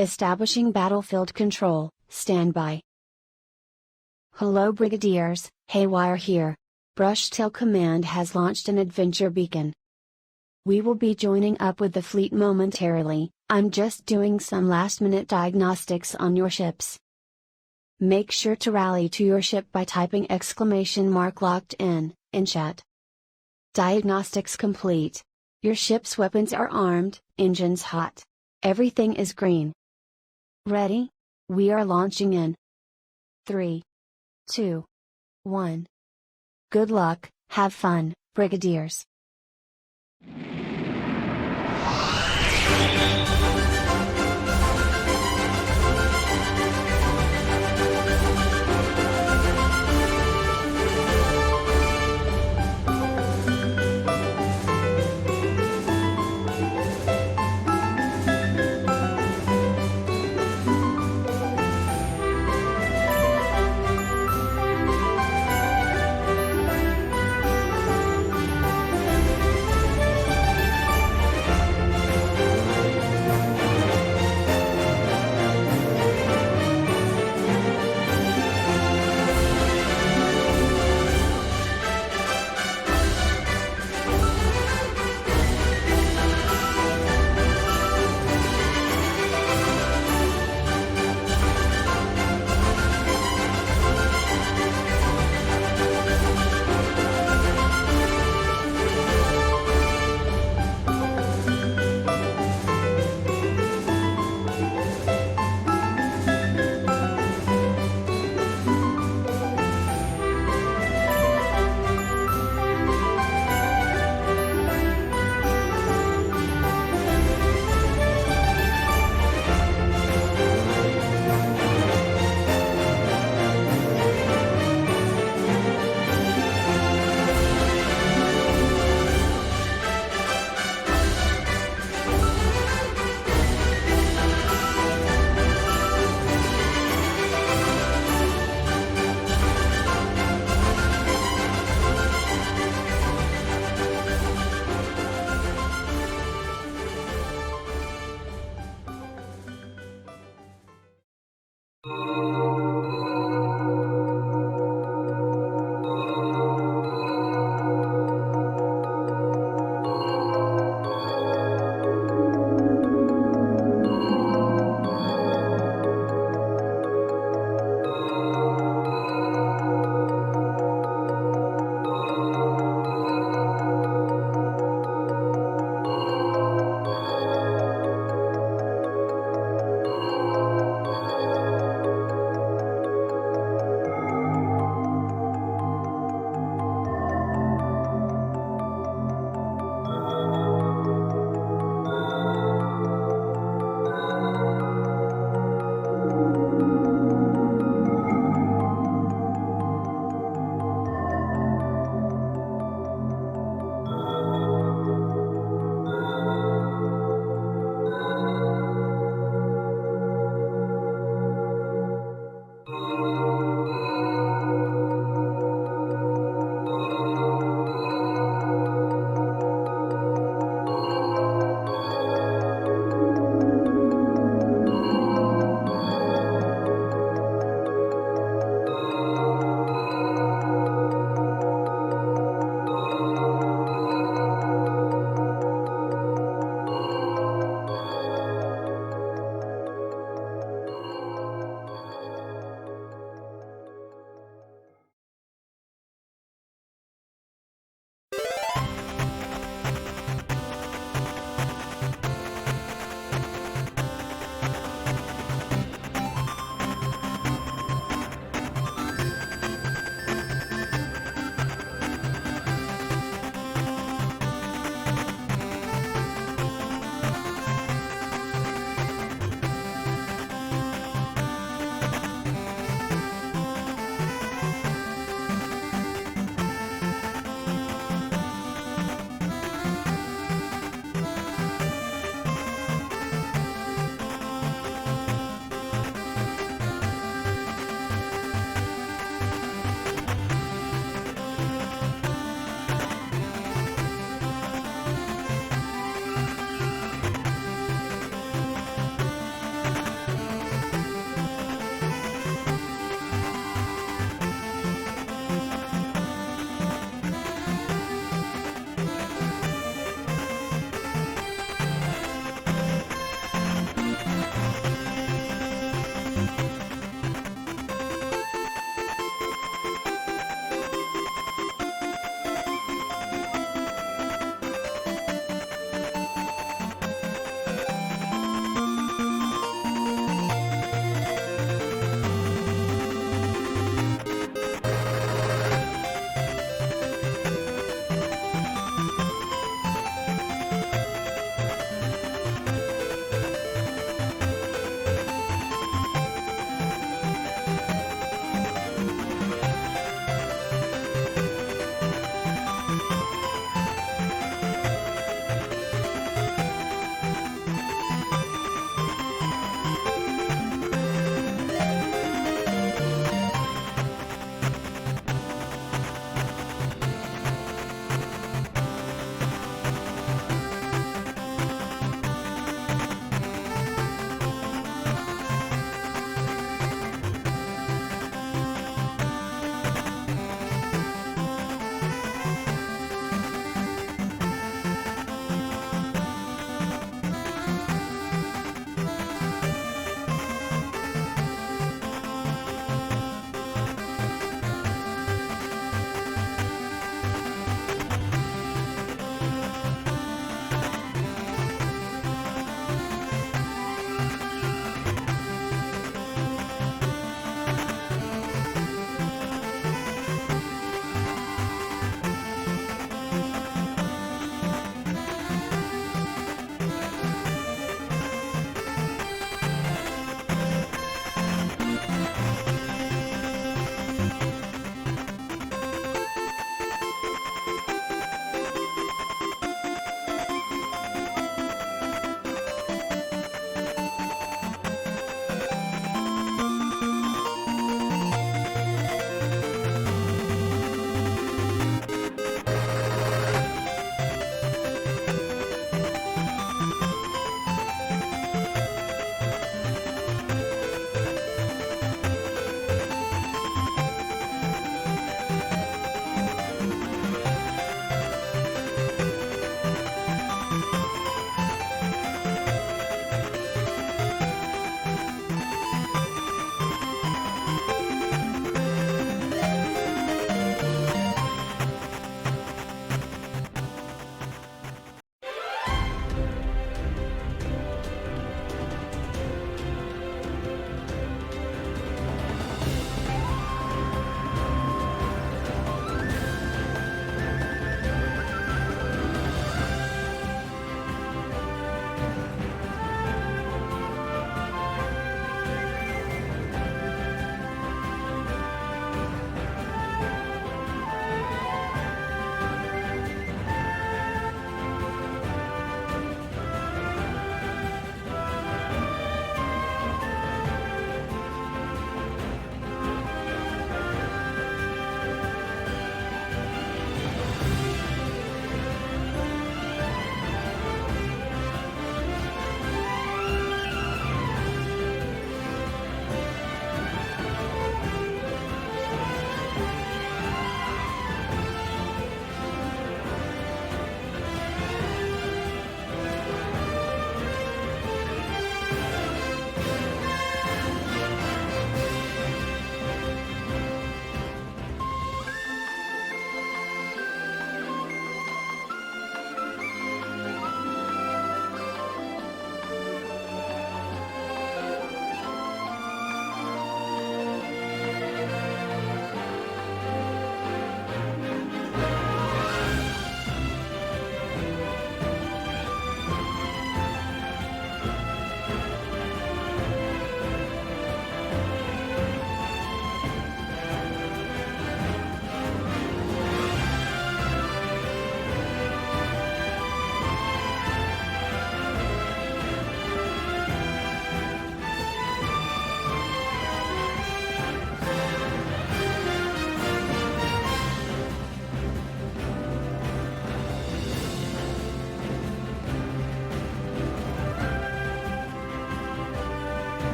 Establishing battlefield control, standby. Hello Brigadiers, Haywire here. Brushtail Command has launched an adventure beacon. We will be joining up with the fleet momentarily. I'm just doing some last-minute diagnostics on your ships. Make sure to rally to your ship by typing !locked in chat. Diagnostics complete. Your ship's weapons are armed, engines hot. Everything is green. Ready? We are launching in 3, 2, 1. Good luck, have fun, Brigadiers.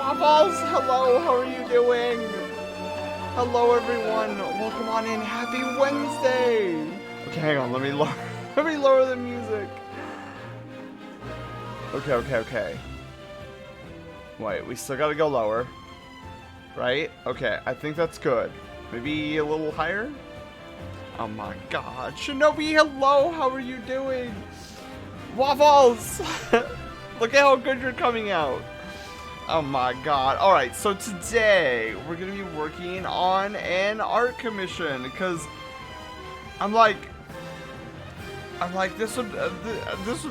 Waffles, hello, how are you doing? Hello everyone, welcome on in, happy Wednesday! Okay, hang on, let me lower the music. Okay. Wait, we still gotta go lower. Right? Okay, I think that's good. Maybe a little higher? Oh my god. Shinobi, hello! How are you doing? Waffles! Look at how good you're coming out. Oh my god. Alright, so today we're gonna be working on an art commission because I'm like this would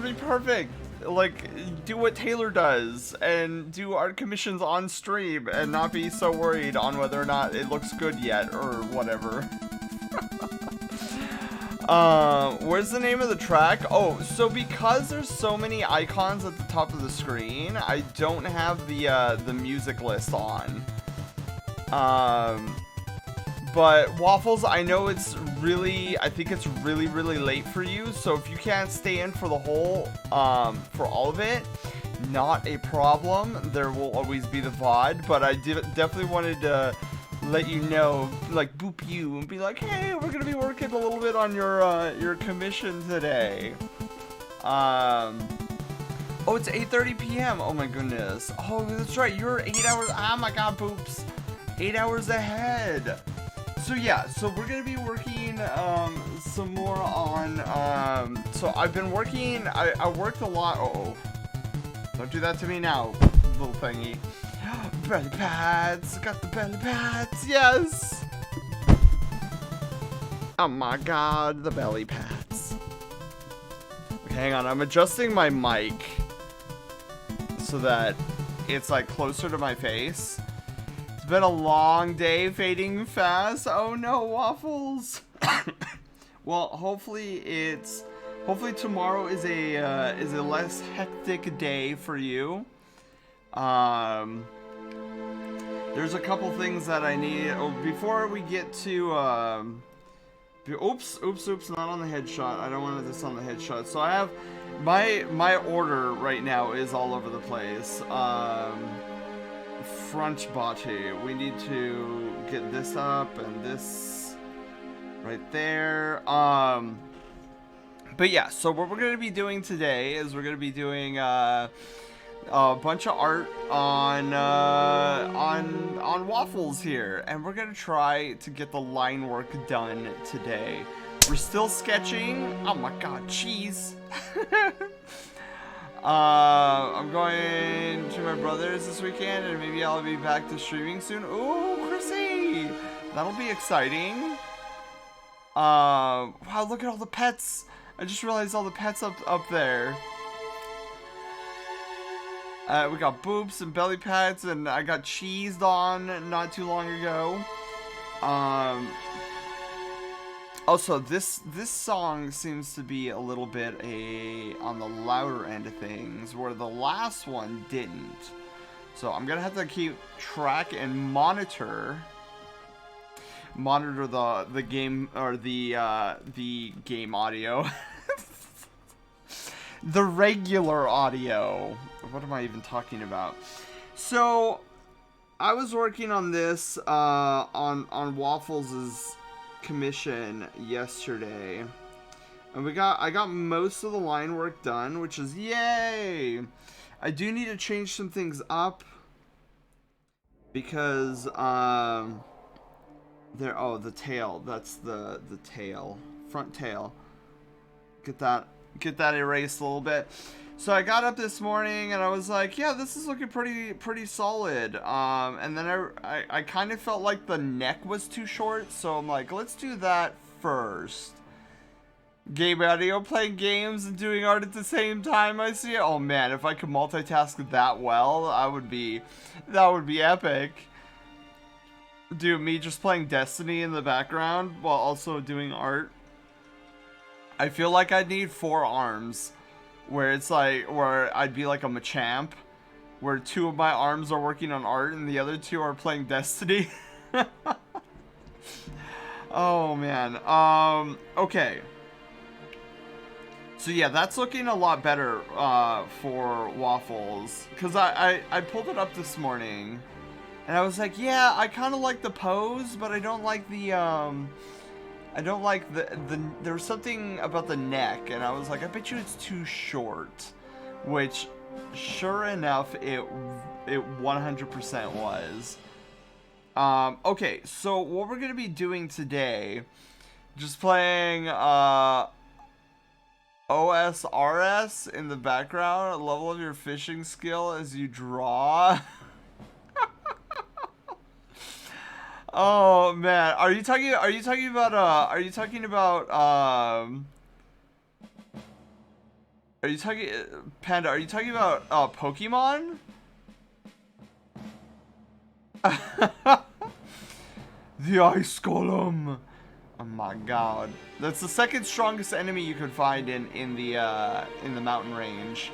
be perfect. Like, do what Taylor does and do art commissions on stream and not be so worried on whether or not it looks good yet or whatever. Where's the name of the track? Oh, so because there's so many icons at the top of the screen, I don't have the music list on. But Waffles, I know I think it's really late for you, so if you can't stay in for the whole, for all of it, not a problem. There will always be the VOD, but I definitely wanted to let you know, like, boop you, and be like, hey, we're gonna be working a little bit on your commission today. Oh, it's 8:30 p.m. Oh my goodness. Oh, that's right, you're 8 hours, oh my god, boops. 8 hours ahead. So yeah, so we're gonna be working some more on so I've been working, I worked a lot. Don't do that to me now, little thingy. Belly pads, got the belly pads, yes. Oh my god, the belly pads. Okay, hang on, I'm adjusting my mic so that it's like closer to my face. It's been a long day, fading fast. Oh no, Waffles. Well, hopefully tomorrow is a less hectic day for you. There's a couple things that I need. Oh, before we get to oops, not on the headshot. I don't want this on the headshot. So I have my order right now is all over the place. Front body. We need to get this up and this right there. But yeah, so what we're gonna be doing today is we're gonna be doing a bunch of art on Waffles here, and we're gonna try to get the line work done today. We're still sketching. Oh my god, cheese. I'm going to my brother's this weekend, and maybe I'll be back to streaming soon. Ooh, Chrissy! That'll be exciting. Wow, look at all the pets. I just realized all the pets up there. We got boobs and belly pads, and I got cheesed on not too long ago. Also, this song seems to be a little bit on the louder end of things, where the last one didn't. So I'm gonna have to keep track and monitor the game, or the game audio. The regular audio. What am I even talking about? So I was working on this on Waffles' commission yesterday, and I got most of the line work done, which is yay. I do need to change some things up because the tail, that's the tail, front tail, get that erased a little bit. So I got up this morning and I was like, yeah, this is looking pretty solid. And then I kind of felt like the neck was too short, so I'm like, let's do that first. Game audio, playing games and doing art at the same time. I see it. Oh man, if I could multitask that well, that would be epic. Dude, me just playing Destiny in the background while also doing art. I feel like I'd need 4 arms. Where it's like, where I'd be like a Machamp, where 2 of my arms are working on art and the other 2 are playing Destiny. Oh man. Okay. So yeah, that's looking a lot better for Waffles. Because I pulled it up this morning. And I was like, yeah, I kind of like the pose, but I don't like the, I don't like there was something about the neck. And I was like, I bet you it's too short. Which, sure enough, it 100% was. Okay, so what we're going to be doing today, just playing, OSRS in the background, a level of your fishing skill as you draw. Oh man, are you talking about Panda, are you talking about Pokemon? The ice golem. Oh my god. That's the second strongest enemy you could find in the mountain range.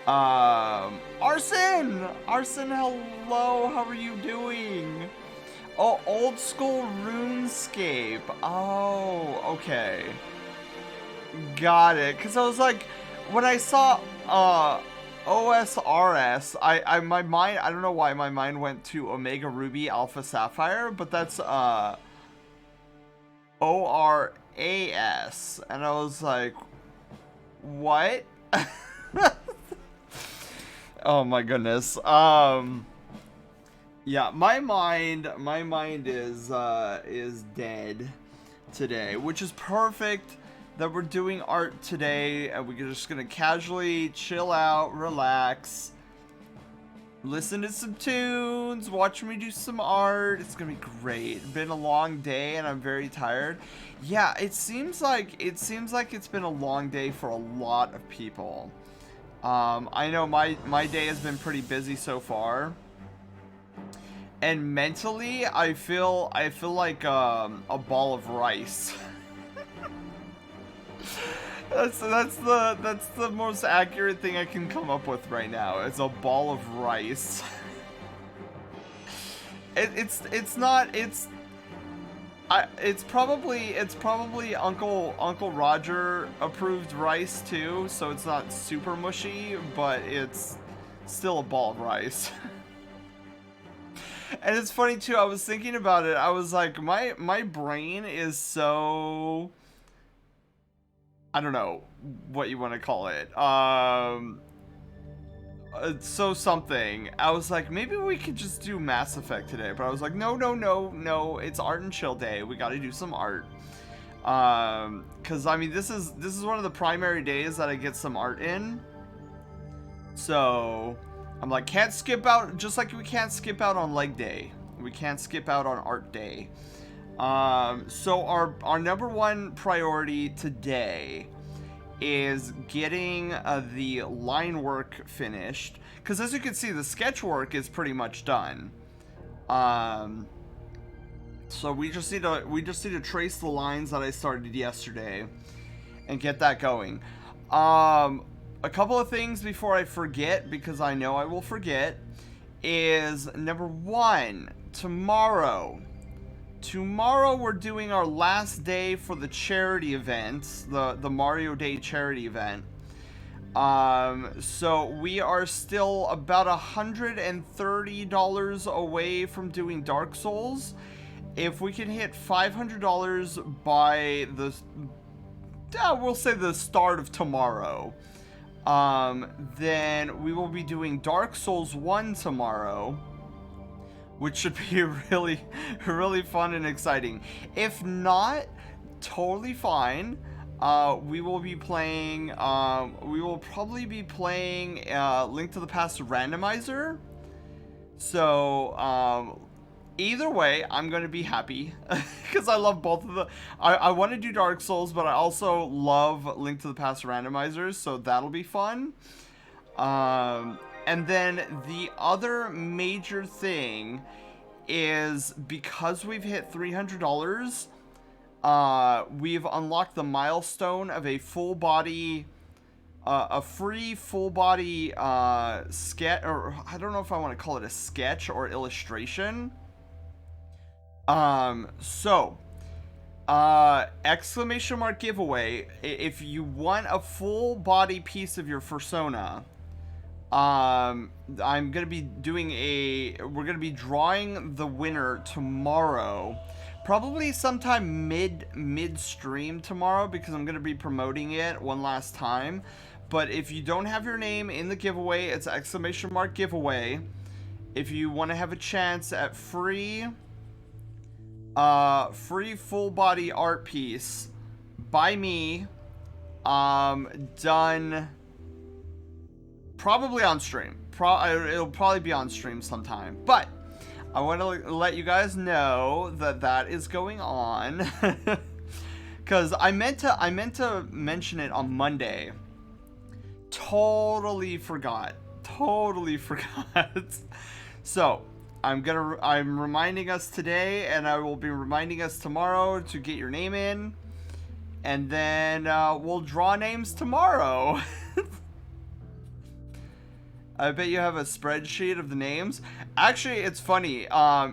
Arson! Arson, hello, how are you doing? Oh, old school RuneScape. Oh, okay. Got it. Cause I was like, when I saw OSRS, my mind, I don't know why my mind went to Omega Ruby Alpha Sapphire, but that's ORAS, and I was like, what? Oh my goodness. Yeah, my mind is dead today, which is perfect that we're doing art today, and we're just gonna casually chill out, relax, listen to some tunes, watch me do some art. It's gonna be great. Been a long day and I'm very tired. Yeah, it seems like it's been a long day for a lot of people. I know my day has been pretty busy so far. And mentally, I feel like a ball of rice. That's the most accurate thing I can come up with right now. It's a ball of rice. It's probably Uncle Roger approved rice too, so it's not super mushy, but it's still a ball of rice. And it's funny too, I was thinking about it. I was like, my brain is so, I don't know what you want to call it. So something. I was like, maybe we could just do Mass Effect today, but I was like, no. It's art and chill day. We got to do some art. Cause I mean, this is one of the primary days that I get some art in. So I'm like, can't skip out, just like we can't skip out on leg day. We can't skip out on art day. So our number one priority today is getting the line work finished, because as you can see, the sketch work is pretty much done. So we just need to trace the lines that I started yesterday and get that going. A couple of things before I forget, because I know I will forget, is number one, tomorrow we're doing our last day for the charity event, the Mario Day charity event. So we are still about $130 away from doing Dark Souls. If we can hit $500 by we'll say the start of tomorrow, then we will be doing Dark Souls 1 tomorrow, which should be really, really fun and exciting. If not, totally fine. We will be playing, we will probably be playing Link to the Past Randomizer. So, either way, I'm going to be happy because I love both of the. I want to do Dark Souls, but I also love Link to the Past Randomizers, so that'll be fun. And then the other major thing is, because we've hit $300, we've unlocked the milestone of a full body, a free full body sketch, or I don't know if I want to call it a sketch or illustration. So Exclamation mark giveaway. If you want a full body piece of your fursona, I'm gonna be doing we're gonna be drawing the winner tomorrow, probably sometime midstream tomorrow, because I'm gonna be promoting it one last time. But if you don't have your name in the giveaway, it's exclamation mark giveaway. If you want to have a chance at free full body art piece by me, done probably on stream. It'll probably be on stream sometime, but I want to let you guys know that that is going on, because I meant to mention it on Monday. Totally forgot. So I'm reminding us today, and I will be reminding us tomorrow to get your name in, and then we'll draw names tomorrow. I bet you have a spreadsheet of the names. Actually, it's funny.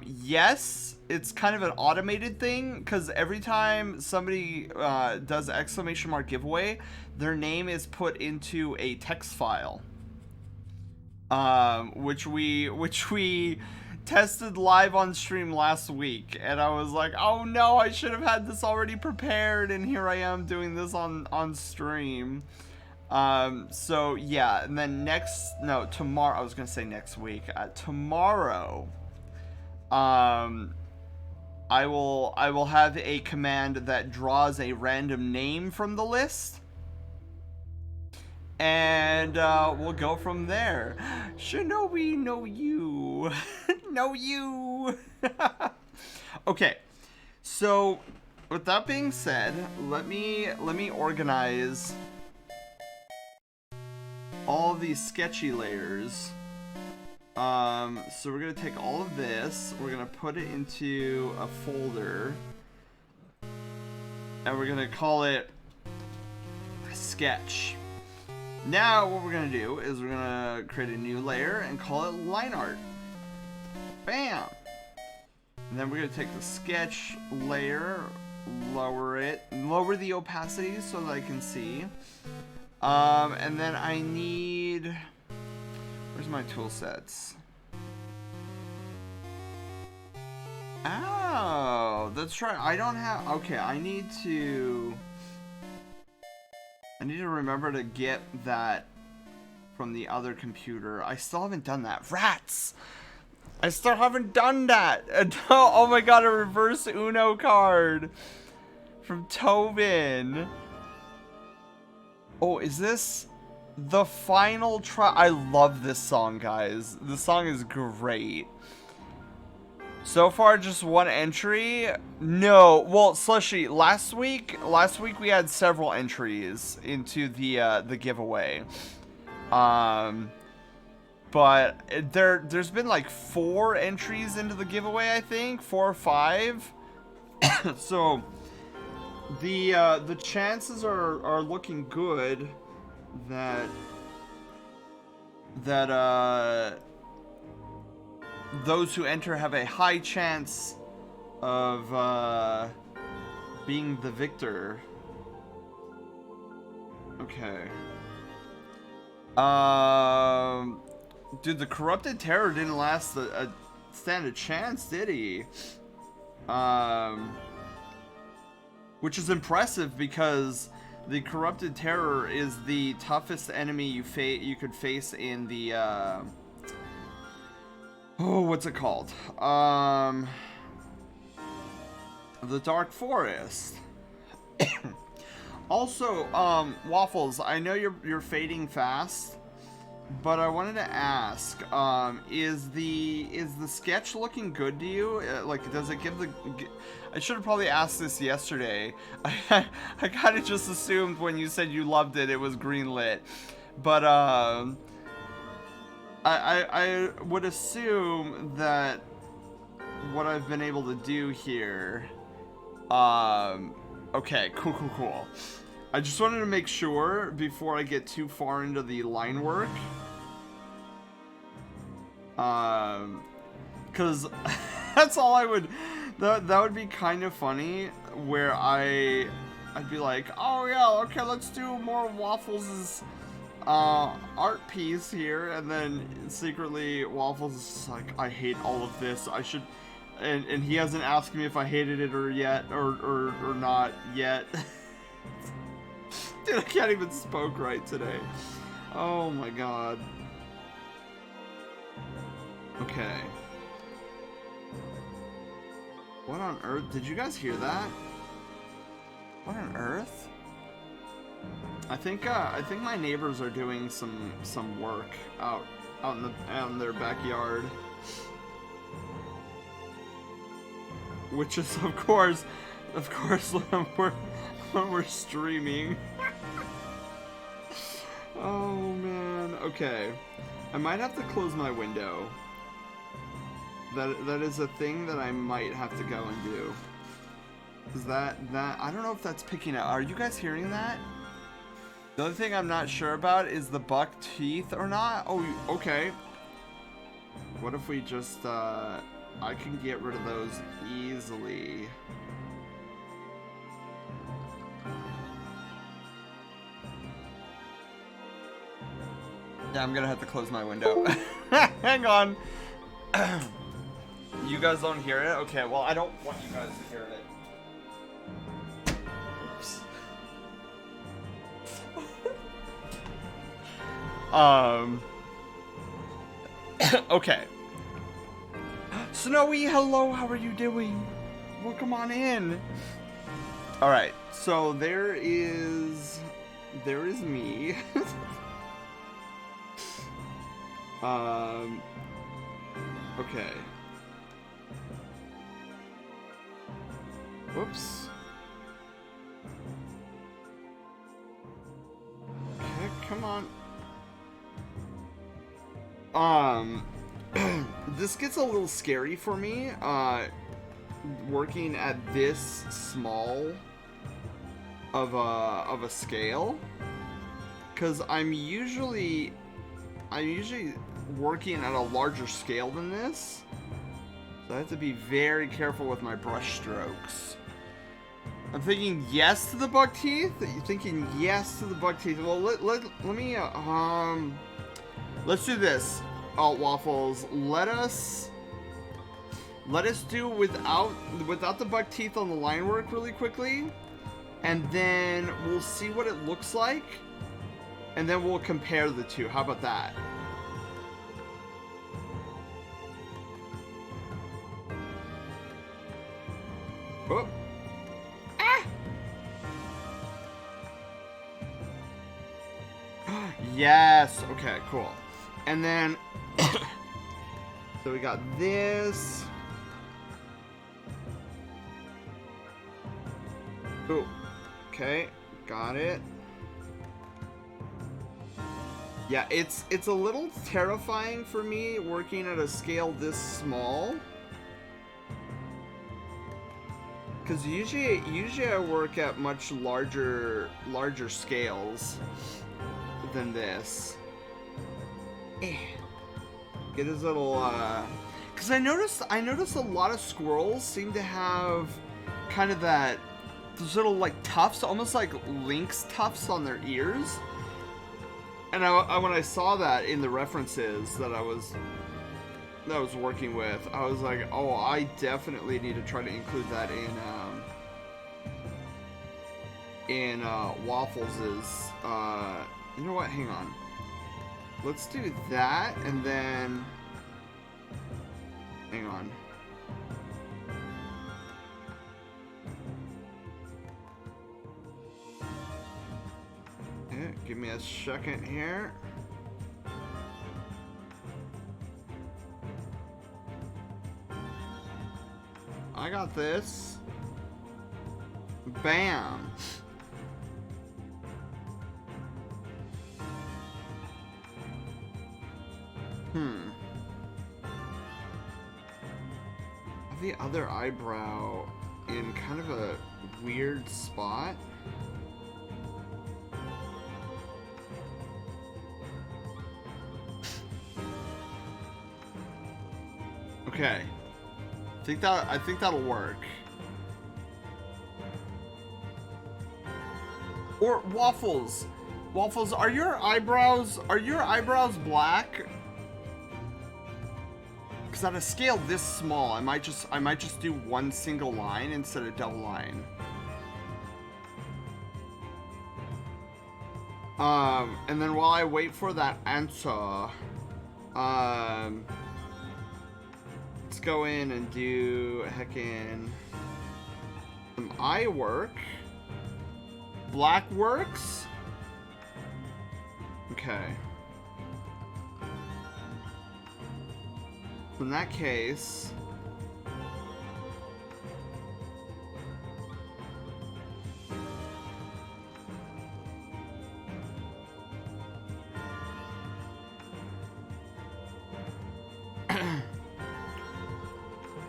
Yes, it's kind of an automated thing, because every time somebody does exclamation mark giveaway, their name is put into a text file, which we tested live on stream last week, and I was like, oh no, I should have had this already prepared, and here I am doing this on stream. So yeah, and then tomorrow, I was gonna say next week, tomorrow, I will have a command that draws a random name from the list, and we'll go from there. Shinobi, no you. No you. Okay, so with that being said, let me organize all these sketchy layers. So we're gonna take all of this, we're gonna put it into a folder, and we're gonna call it sketch. Now what we're gonna do is we're gonna create a new layer and call it line art. Bam! And then we're gonna take the sketch layer, lower the opacity so that I can see. And then I need, where's my tool sets? Oh, that's right. I don't have, okay, I need to remember to get that from the other computer. I still haven't done that. Rats! I still haven't done that. Oh my god, a reverse Uno card from Tobin. Oh, is this the final try? I love this song, guys. This song is great. So far, just one entry. No, well, Slushy, last week we had several entries into the giveaway. But there's been like 4 entries into the giveaway, I think, 4 or 5. So the chances are looking good that those who enter have a high chance of being the victor. Okay. Dude, the Corrupted Terror didn't stand a chance, did he? Which is impressive, because the Corrupted Terror is the toughest enemy you could face in the oh, what's it called? The Dark Forest. Also, Waffles, I know you're fading fast, but I wanted to ask, is the sketch looking good to you? Like, does it give I should have probably asked this yesterday. I kind of just assumed when you said you loved it, it was greenlit. But, I would assume that what I've been able to do here, okay, cool. I just wanted to make sure before I get too far into the line work. Because that's all I would That would be kind of funny, where I'd be like, oh yeah, okay, let's do more Waffles' art piece here, and then secretly Waffles is just like, I hate all of this. I should, and he hasn't asked me if I hated it or not yet. Dude, I can't even spoke right today. Oh my god. Okay. What on earth? Did you guys hear that? What on earth? I think my neighbors are doing some work out in their backyard. Which is of course when we're streaming. Oh man. Okay. I might have to close my window. That is a thing that I might have to go and do. Is that I don't know if that's picking up. Are you guys hearing that? The other thing I'm not sure about is the buck teeth or not. Oh, okay. What if we just I can get rid of those easily. Yeah, I'm gonna have to close my window. Hang on. You guys don't hear it? Okay, well, I don't want you guys to hear it. Oops. Okay. Snowy, hello, how are you doing? Welcome on in. Alright, so there is me. Okay. Whoops. Okay, come on. This gets a little scary for me, working at this small of a scale, because I'm usually working at a larger scale than this, so I have to be very careful with my brush strokes. I'm thinking yes to the buck teeth. You're thinking yes to the buck teeth. Well, let me let's do this. Oh, Waffles, let us do without the buck teeth on the line work really quickly, and then we'll see what it looks like, and then we'll compare the two. How about that? Oh. Ah! Yes. Okay, cool. And then so we got this. Oh. Okay, got it. Yeah, it's a little terrifying for me working at a scale this small. Because usually I work at much larger scales than this. Get his little because I noticed a lot of squirrels seem to have kind of those little like tufts, almost like lynx tufts on their ears. And I when I saw that in the references that I was working with, I was like, oh, I definitely need to try to include that in Waffles's. You know what? Hang on. Let's do that, and then hang on. Okay, give me a second here. I got this. Bam. The other eyebrow in kind of a weird spot. Okay. I think that'll work. Or Waffles. Waffles, are your eyebrows black? Because at a scale this small, I might just do one single line instead of double line. And then while I wait for that answer, let's go in and do heckin' some eye work. Black works? Okay. In that case...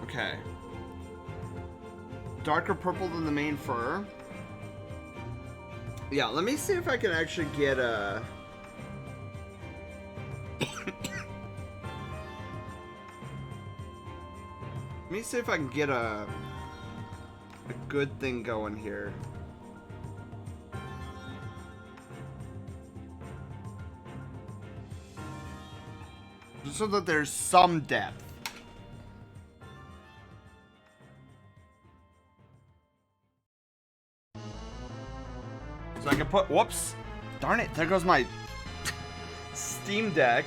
Okay. Darker purple than the main fur. Yeah, let me see if I can actually get a... Let me see if I can get a good thing going here. Just so that there's some depth. So I can put, whoops, darn it, there goes my Steam Deck.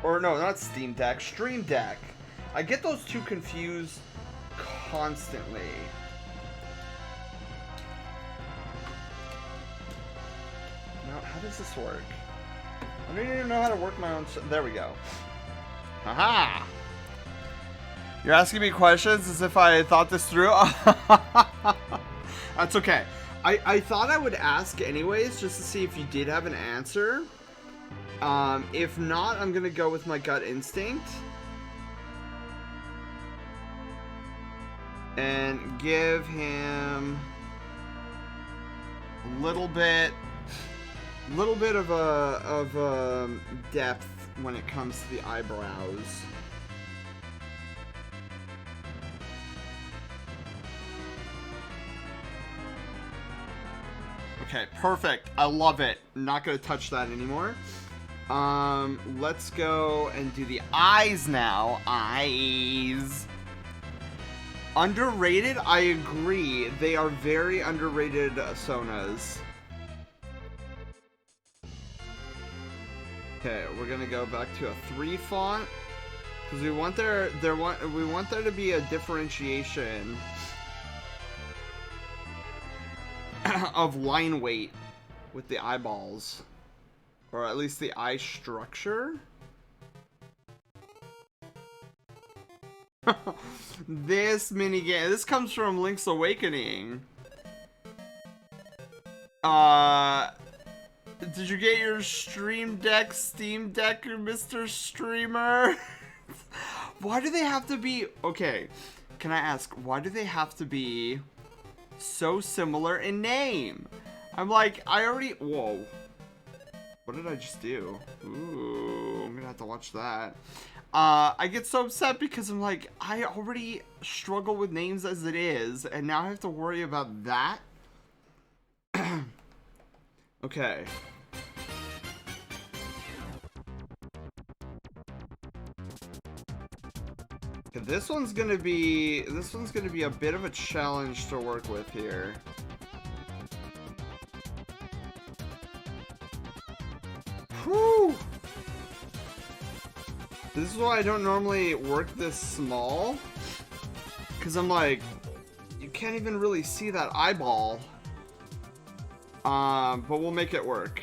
Or no, not Steam Deck, Stream Deck. I get those two confused constantly. Now, how does this work? I don't even know how to work my own, there we go. Haha! You're asking me questions as if I thought this through? That's okay. I thought I would ask anyways, just to see if you did have an answer. If not, I'm gonna go with my gut instinct. And give him a little bit of a depth when it comes to the eyebrows. Okay, perfect. I love it. Not gonna touch that anymore. Let's go and do the eyes now. Eyes. Underrated? I agree. They are very underrated Sonas. Okay, we're gonna go back to a 3 font because we want there to be a differentiation of line weight with the eyeballs, or at least the eye structure. This minigame, this comes from Link's Awakening. Did you get your Stream Deck, Steam Deck, Mr. Streamer? Why do they have to be... Okay, can I ask, why do they have to be so similar in name? I'm like, I already... Whoa. What did I just do? Ooh, I'm gonna have to watch that. I get so upset because I'm like, I already struggle with names as it is, and now I have to worry about that? Okay. Okay, this one's gonna be a bit of a challenge to work with here. Whew! This is why I don't normally work this small, because I'm like, you can't even really see that eyeball. But we'll make it work.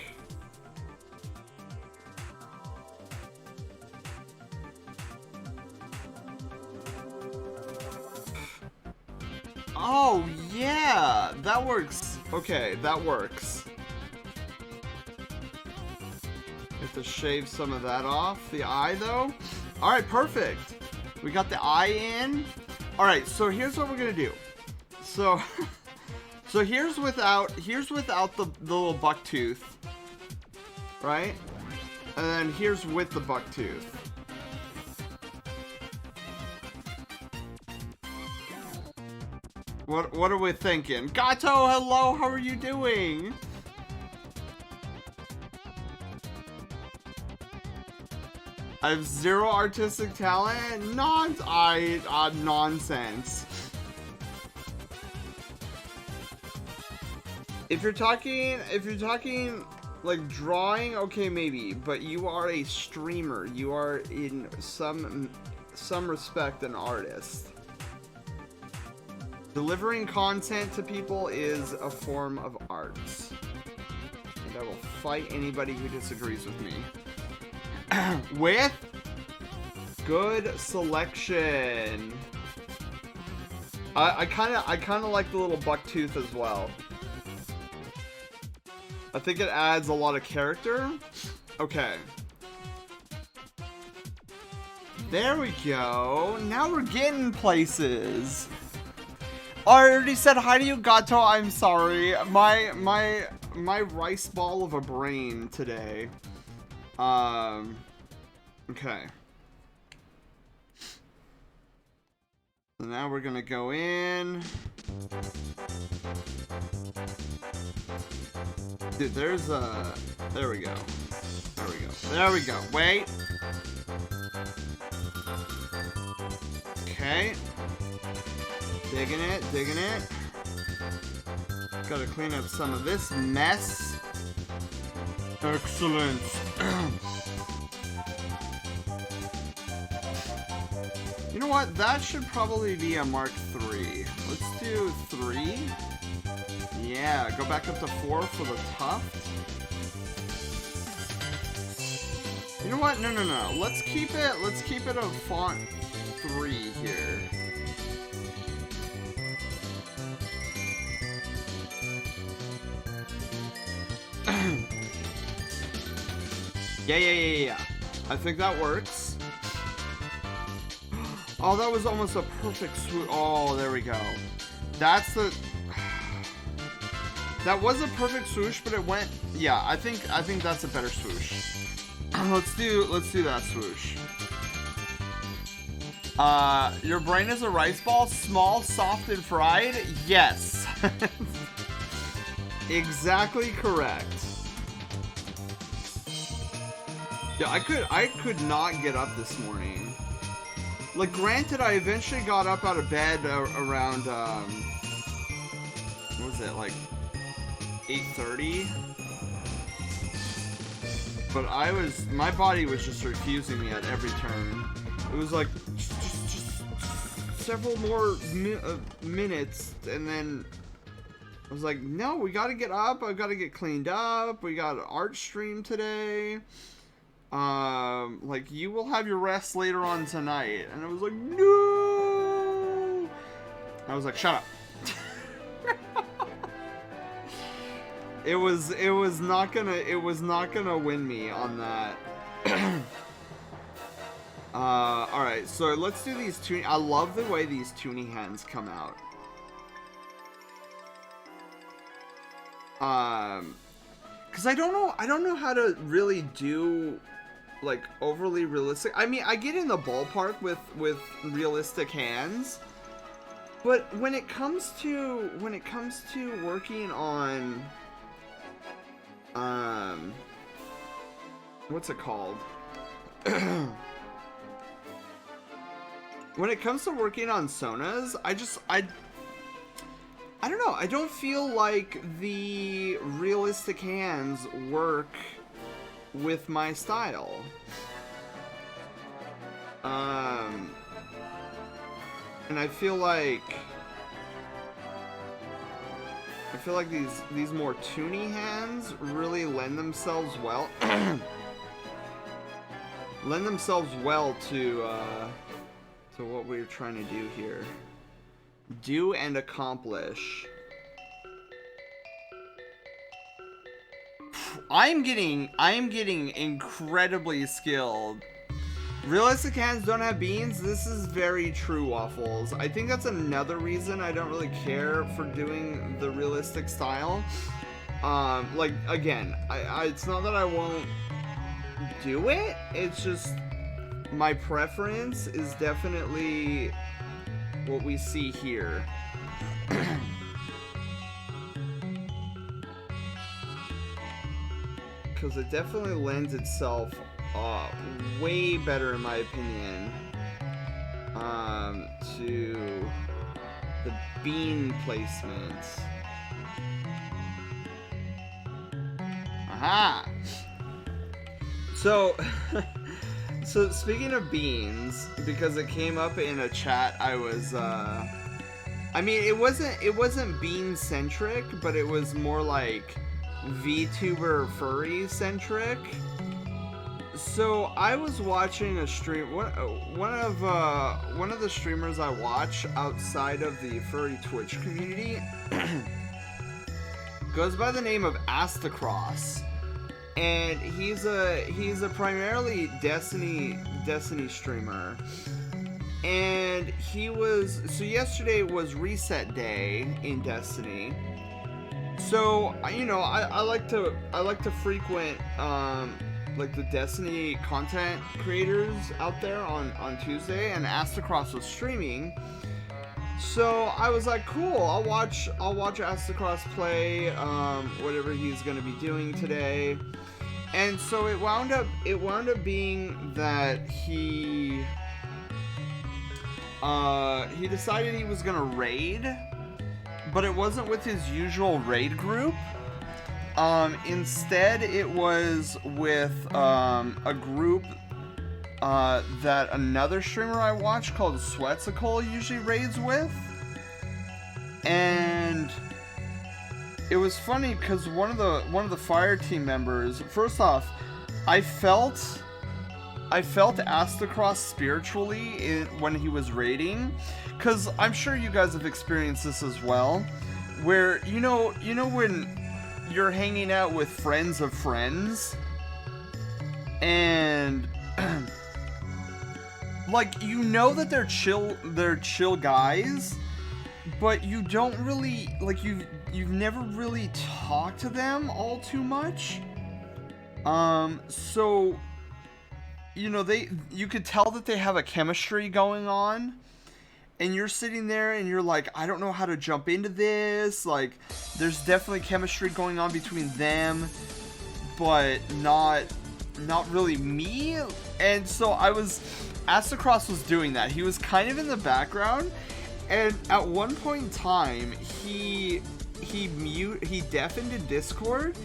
Oh, yeah! That works. Okay, that works. Have to shave some of that off. The eye, though. Alright, perfect. We got the eye in. Alright, so here's what we're gonna do. So... So here's without the little buck tooth, right? And then here's with the buck tooth. What are we thinking? Gato, hello, how are you doing? I have zero artistic talent? Nonsense. If you're talking like drawing, okay, maybe, but you are a streamer. You are in some respect an artist. Delivering content to people is a form of art. And I will fight anybody who disagrees with me. With good selection. I kind of like the little buck tooth as well. I think it adds a lot of character. Okay. There we go. Now we're getting places. I already said hi to you, Gato. I'm sorry. My rice ball of a brain today. Okay. So now we're gonna go in. Dude, there's a... There we go. There we go. There we go. Wait. Okay. Digging it, digging it. Gotta clean up some of this mess. Excellent. You know what? That should probably be a Mark III. Let's do 3. Yeah, go back up to 4 for the tuft. You know what? No. Let's keep it a font 3 here. Yeah. I think that works. Oh, that was almost a perfect swoop. Oh, there we go. That's the... That was a perfect swoosh, but it went... Yeah, I think that's a better swoosh. Let's do that swoosh. Your brain is a rice ball, small, soft, and fried? Yes. Exactly correct. Yeah, I could not get up this morning. Like, granted, I eventually got up out of bed around, what was it, like 8:30? But my body was just refusing me at every turn. It was like, just several more minutes, and then I was like, no, we gotta get up, I've gotta get cleaned up, we got an art stream today. Like, you will have your rest later on tonight. And I was like, no! I was like, shut up. It was not gonna win me on that. Alright, so let's do these tuning. I love the way these tuning hands come out. Cause I don't know how to really do like overly realistic. I mean, I get in the ballpark with realistic hands, but when it comes to working on what's it called? When it comes to working on sonas, I don't know. I don't feel like the realistic hands work with my style. And I feel like these more toony hands really lend themselves well to what we're trying to do here. Do and accomplish. I'm getting incredibly skilled. Realistic hands don't have beans. This is very true, Waffles. I think that's another reason I don't really care for doing the realistic style. Like, again, it's not that I won't do it. It's just my preference is definitely what we see here. Because it definitely lends itself way better, in my opinion, to the bean placements. Aha! So, so speaking of beans, because it came up in a chat, I was, I mean, it wasn't bean centric, but it was more like VTuber furry centric. So I was watching a stream. One of the streamers I watch outside of the furry Twitch community goes by the name of Astacross, and he's a primarily Destiny streamer. And so yesterday was reset day in Destiny. So I like to frequent like the Destiny content creators out there on Tuesday, and Astacross was streaming. So I was like, cool, I'll watch Astacross play whatever he's gonna be doing today. And so it wound up being that he decided he was gonna raid, but it wasn't with his usual raid group. Instead, it was with a group that another streamer I watch called Sweatsicle usually raids with. And it was funny because one of the fire team members, first off, I felt Astacross spiritually when he was raiding, because I'm sure you guys have experienced this as well, where you know when you're hanging out with friends of friends, and like, you know that they're chill guys, but you don't really, like, you've never really talked to them all too much. So you could tell that they have a chemistry going on, and you're sitting there and you're like, I don't know how to jump into this. Like, there's definitely chemistry going on between them, but not really me. And so Astacross was doing that. He was kind of in the background, and at one point in time, he deafened in Discord,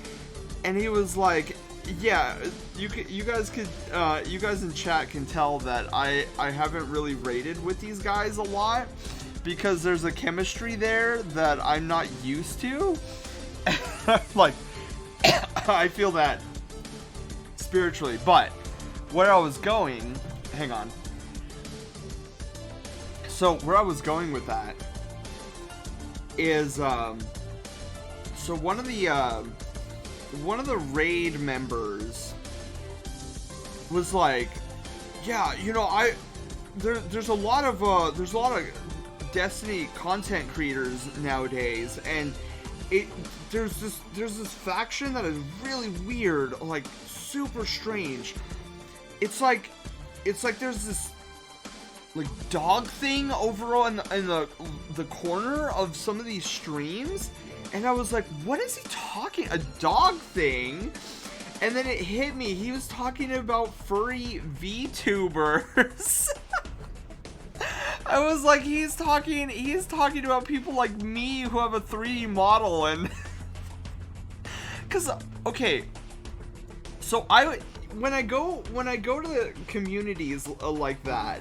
and he was like, yeah, you guys in chat can tell that I haven't really raided with these guys a lot, because there's a chemistry there that I'm not used to. Like, I feel that spiritually. But where I was going, hang on. So where I was going with that is, so one of the raid members was like, yeah, there's a lot of Destiny content creators nowadays, and there's this faction that is really weird, like super strange. It's like there's this like dog thing over in the corner of some of these streams. And I was like, what is he talking? A dog thing? And then it hit me. He was talking about furry VTubers. I was like, he's talking about people like me who have a 3D model, and cuz okay. So when I go to the communities like that,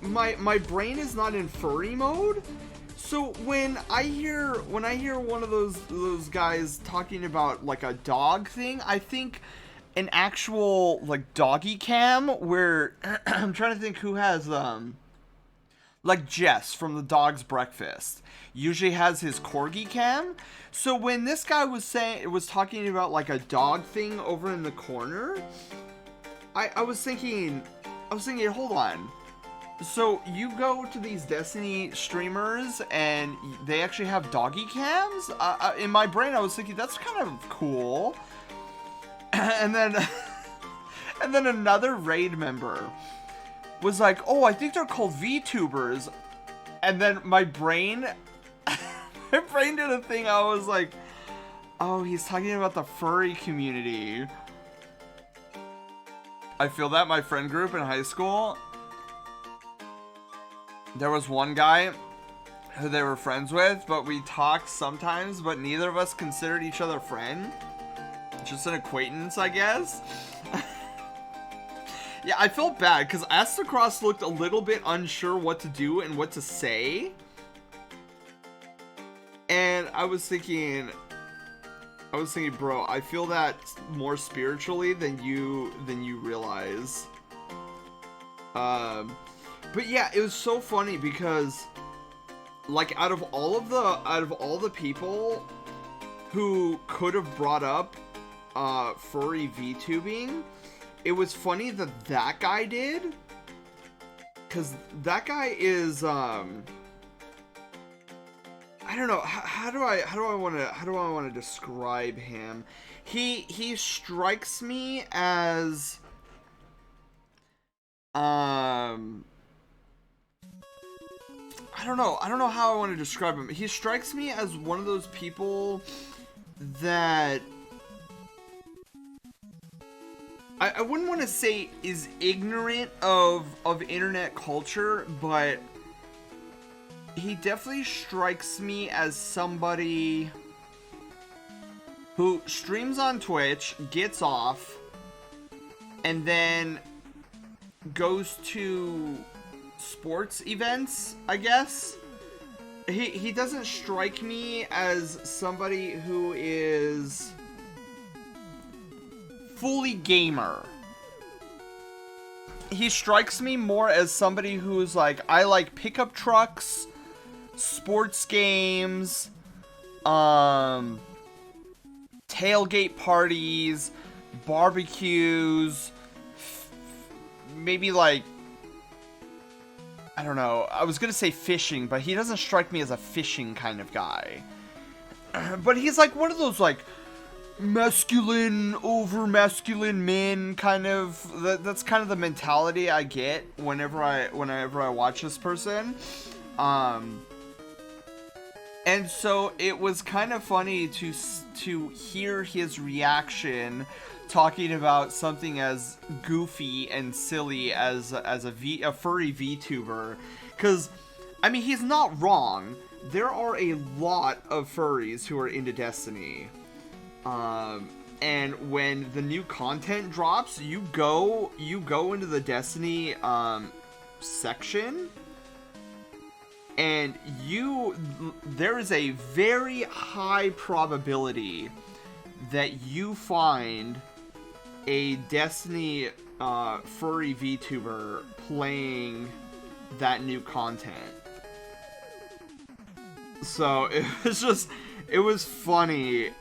my brain is not in furry mode. So when I hear one of those guys talking about like a dog thing, I think an actual like doggy cam, where I'm trying to think who has like Jess from the Dog's Breakfast usually has his corgi cam. So when this guy was talking about like a dog thing over in the corner, I was thinking, hold on. So you go to these Destiny streamers and they actually have doggy cams? In my brain, I was thinking, that's kind of cool. And then another raid member was like, oh, I think they're called VTubers. And then my brain my brain did a thing. I was like, oh, he's talking about the furry community. I feel that my friend group in high school, there was one guy who they were friends with, but we talked sometimes, but neither of us considered each other friend. Just an acquaintance, I guess. Yeah, I felt bad because Astacross looked a little bit unsure what to do and what to say. And I was thinking, bro, I feel that more spiritually than you realize. But yeah, it was so funny because, like, out of all the people who could have brought up furry VTubing, it was funny that guy did, because that guy is I don't know, how do I want to describe him? He strikes me as I don't know how I want to describe him. He strikes me as one of those people that I wouldn't want to say is ignorant of internet culture, but he definitely strikes me as somebody who streams on Twitch, gets off, and then goes to sports events, I guess. He doesn't strike me as somebody who is fully gamer. He strikes me more as somebody who's like, I like pickup trucks, sports games, tailgate parties, barbecues, maybe like, I don't know, I was gonna say fishing, but he doesn't strike me as a fishing kind of guy. But he's like one of those like masculine, over masculine men kind of, that's kind of the mentality I get whenever I watch this person. And so it was kind of funny to hear his reaction talking about something as goofy and silly as a furry VTuber, because I mean, he's not wrong. There are a lot of furries who are into Destiny. And when the new content drops, you go into the Destiny section, and there is a very high probability that you find a Destiny furry VTuber playing that new content. So it was funny,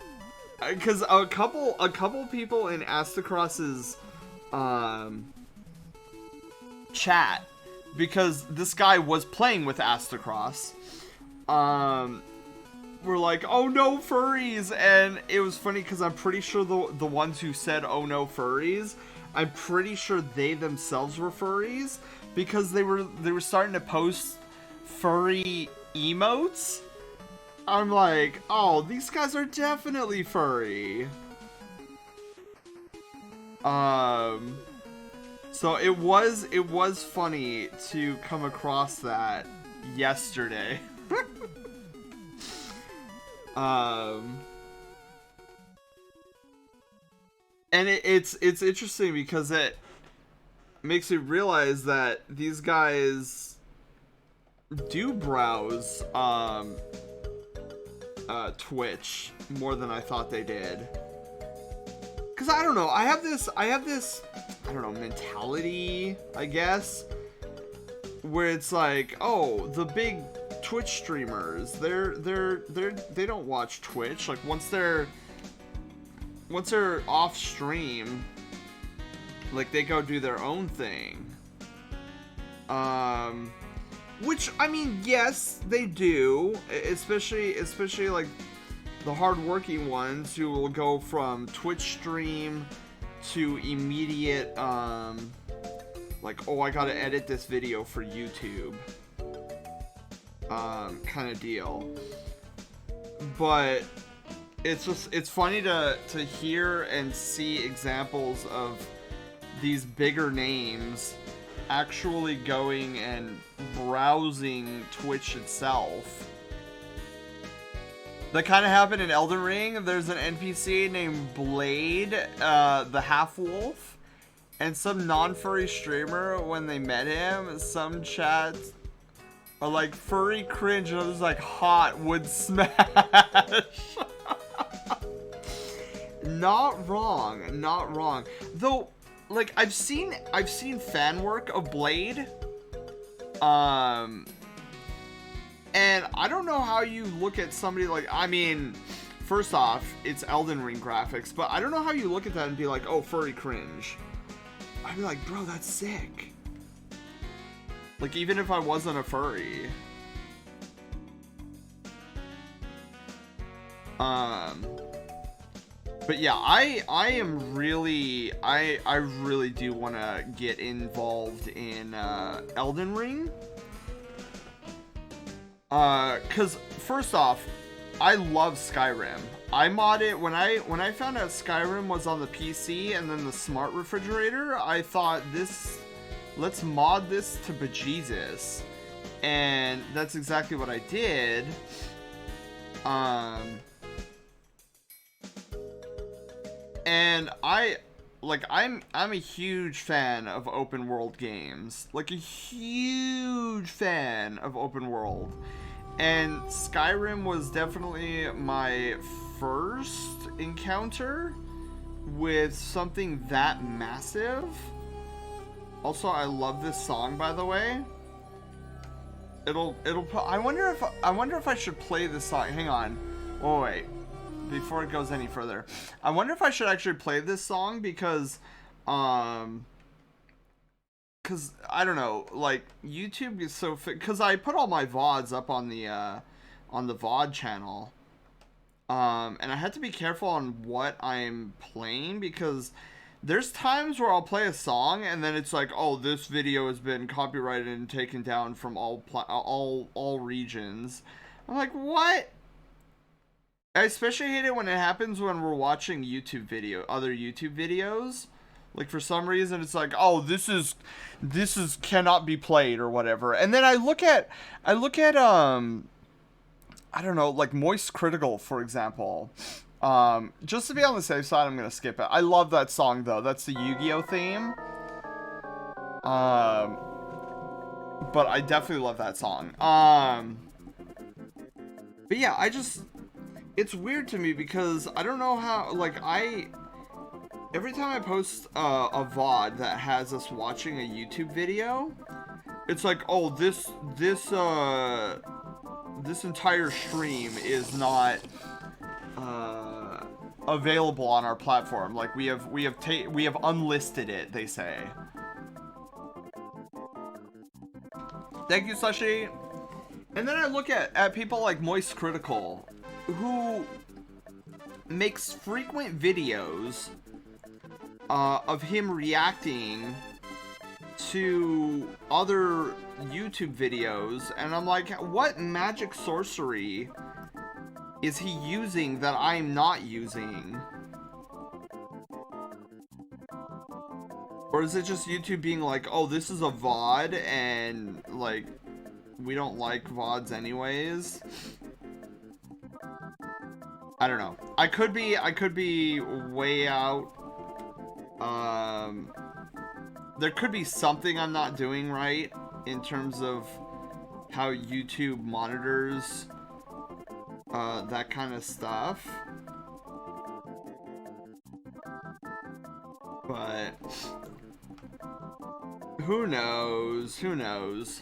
because a couple people in Astacross's chat, because this guy was playing with Astacross, were like, oh no, furries. And it was funny because I'm pretty sure the ones who said oh no, furries, I'm pretty sure they themselves were furries, because they were starting to post furry emotes. I'm like, oh, these guys are definitely furry. So it was funny to come across that yesterday. And it's interesting because it makes me realize that these guys do browse Twitch more than I thought they did. Cause I don't know, I have this I don't know, mentality, I guess, where it's like, oh, the big Twitch streamers, they don't watch Twitch. Like once they're off stream, like they go do their own thing. Which, I mean, yes, they do, especially like the hardworking ones who will go from Twitch stream to immediate, like, oh, I gotta edit this video for YouTube, kind of deal. but it's funny to hear and see examples of these bigger names actually going and browsing Twitch itself. That kind of happened in Elden Ring. There's an NPC named Blade, the half-wolf, and some non-furry streamer, when they met him, some chats are like, furry cringe, and others like, hot would smash. Not wrong, not wrong. Though, like, I've seen fan work of Blade. And I don't know how you look at somebody like, I mean, first off, it's Elden Ring graphics, but I don't know how you look at that and be like, oh, furry cringe. I'd be like, bro, that's sick. Like, even if I wasn't a furry. But yeah, I am really, I really do want to get involved in Elden Ring. Cause first off, I love Skyrim. I modded when I found out Skyrim was on the PC and then the smart refrigerator. I thought, let's mod this to bejesus, and that's exactly what I did. And I'm a huge fan of open world games. Like, a huge fan of open world. And Skyrim was definitely my first encounter with something that massive. Also, I love this song, by the way. I wonder if I should play this song. Hang on. Oh, wait. Before it goes any further, I wonder if I should actually play this song because I don't know, like, YouTube is so because I put all my VODs up on the VOD channel, and I had to be careful on what I'm playing because there's times where I'll play a song and then it's like, oh, this video has been copyrighted and taken down from all regions. I'm like, what? I especially hate it when it happens when we're watching other YouTube videos. Like, for some reason, it's like, oh, this is cannot be played or whatever. And then I look at I don't know, like Moist Critical, for example. Just to be on the safe side, I'm gonna skip it. I love that song though. That's the Yu-Gi-Oh theme. But I definitely love that song. But yeah, it's weird to me because I don't know how, like, every time I post a VOD that has us watching a YouTube video, it's like, oh, this entire stream is not available on our platform. Like, we have unlisted it, they say. Thank you, Sashi. And then I look at people like Moist Critical, who makes frequent videos of him reacting to other YouTube videos, and I'm like, what magic sorcery is he using that I'm not using? Or is it just YouTube being like, oh, this is a VOD and, like, we don't like VODs anyways? I don't know. I could be way out. There could be something I'm not doing right in terms of how YouTube monitors that kind of stuff. But who knows? Who knows?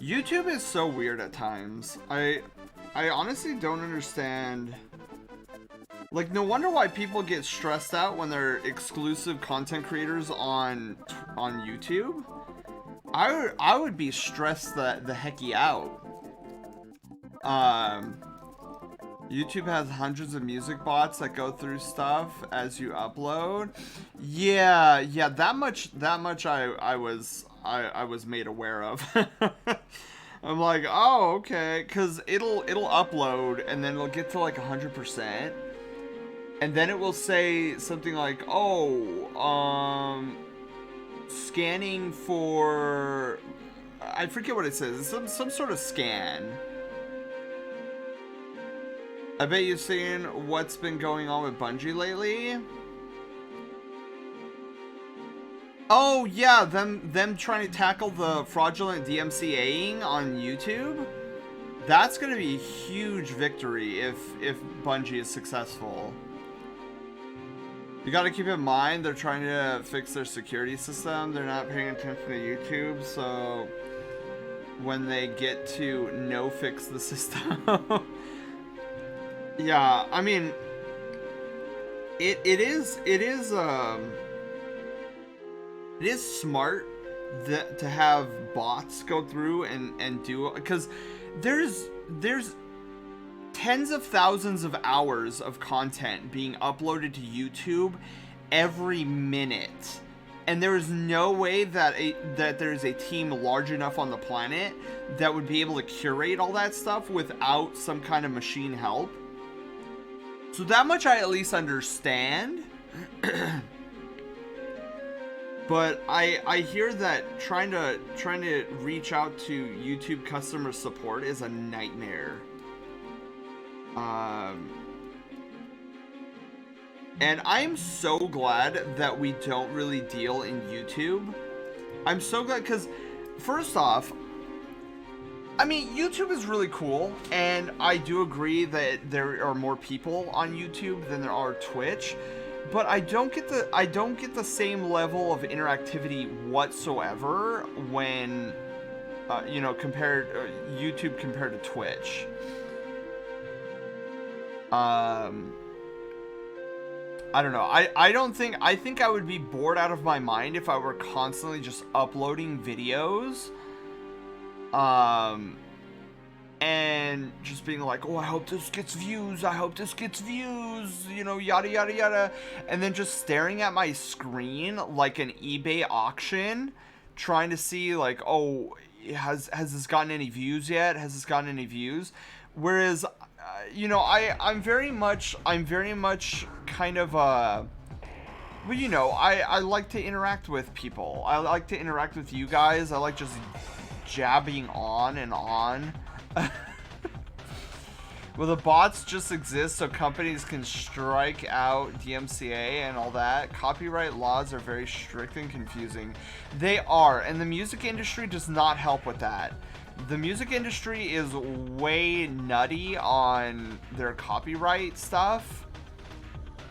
YouTube is so weird at times. I honestly don't understand. Like, no wonder why people get stressed out when they're exclusive content creators on YouTube. I would be stressed the hecky out. YouTube has hundreds of music bots that go through stuff as you upload. Yeah, that much I was made aware of. I'm like, oh, okay, because it'll upload and then it'll get to like 100%, and then it will say something like, oh, scanning for, I forget what it says. It's some sort of scan. I bet you've seen what's been going on with Bungie lately. Oh yeah, them trying to tackle the fraudulent DMCAing on YouTube. That's gonna be a huge victory if Bungie is successful. You gotta keep in mind they're trying to fix their security system. They're not paying attention to YouTube, so when they get to no fix the system. Yeah, I mean it is smart that to have bots go through and do, because there's tens of thousands of hours of content being uploaded to YouTube every minute, and there is no way that there's a team large enough on the planet that would be able to curate all that stuff without some kind of machine help. So that much I at least understand. But I hear that trying to reach out to YouTube customer support is a nightmare. And I'm so glad that we don't really deal in YouTube. I'm so glad, because first off, I mean, YouTube is really cool, and I do agree that there are more people on YouTube than there are Twitch. But I don't get the same level of interactivity whatsoever when, compared YouTube compared to Twitch. I don't know. I think I would be bored out of my mind if I were constantly just uploading videos. And just being like, oh, I hope this gets views, yada, yada, yada. And then just staring at my screen like an eBay auction, trying to see like, oh, has this gotten any views yet? Whereas, I'm very much kind of, I like to interact with people. I like to interact with you guys. I like just jabbing on and on. Well, the bots just exist so companies can strike out DMCA and all that. Copyright laws are very strict and confusing. They are, and the music industry does not help with that. The music industry is way nutty on their copyright stuff.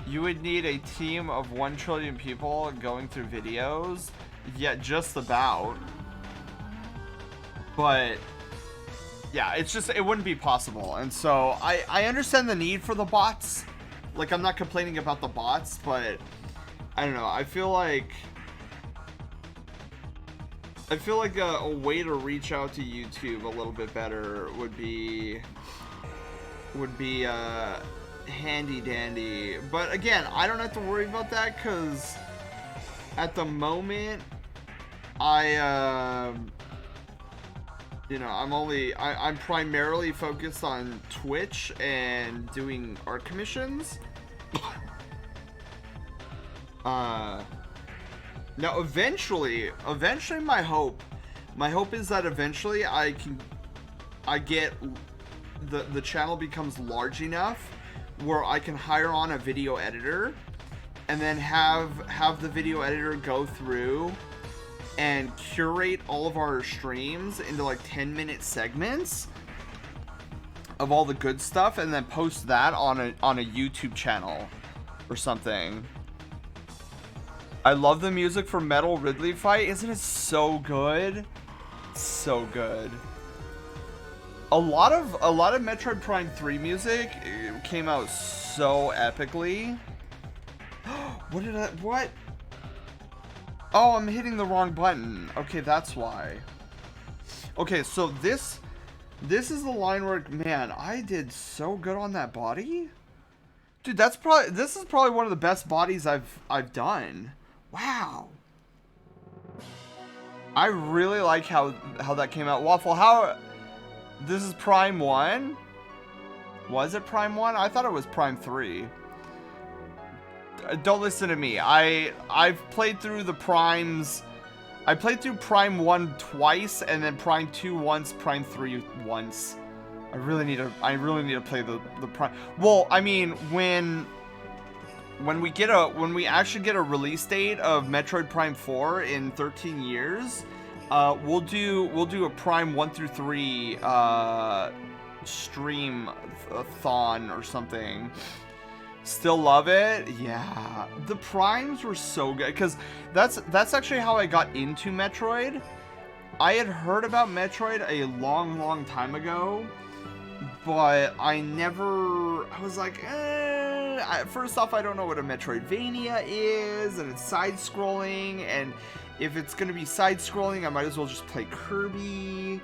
You would need a team of 1 trillion people going through videos. Yeah, just about. But yeah, it wouldn't be possible. And so I understand the need for the bots. Like, I'm not complaining about the bots, but I don't know. I feel like a way to reach out to YouTube a little bit better would be handy dandy. But again, I don't have to worry about that, because at the moment I'm primarily focused on Twitch and doing art commissions. Now eventually my hope is that eventually I get the channel becomes large enough where I can hire on a video editor and then have the video editor go through and curate all of our streams into like 10-minute segments of all the good stuff, and then post that on a YouTube channel or something. I love the music for Metal Ridley fight. Isn't it so good? So good. A lot of Metroid Prime 3 music came out so epically. What? Oh, I'm hitting the wrong button. Okay, that's why. Okay, so this is the line where, man, I did so good on that body. Dude, this is probably one of the best bodies I've done. Wow. I really like how that came out. Waffle, how This is Prime 1? Was it Prime 1? I thought it was Prime 3. Don't listen to me. I've played through the Primes. I played through Prime 1 twice, and then Prime 2 once, Prime 3 once. I really need to play the Prime. Well, I mean, when we actually get a release date of Metroid Prime 4 in 13 years, we'll do a Prime 1 through 3 stream-a-thon or something. Still love it. Yeah, the Primes were so good, because that's actually how I got into Metroid. I had heard about Metroid a long time ago, but I was like, first off, I don't know what a Metroidvania is, and it's side-scrolling, and if it's gonna be side-scrolling, I might as well just play Kirby.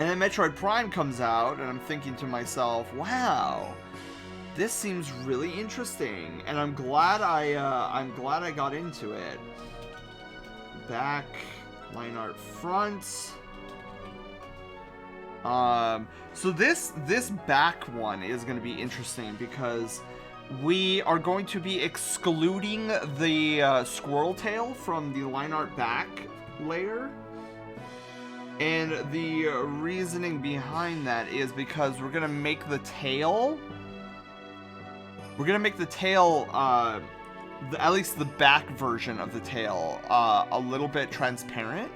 And then Metroid Prime comes out, and I'm thinking to myself, wow, this seems really interesting, and I'm glad I got into it. Back, line art front. So this back one is going to be interesting because we are going to be excluding the squirrel tail from the line art back layer. And the reasoning behind that is because we're going to make the tail... at least the back version of the tail, a little bit transparent.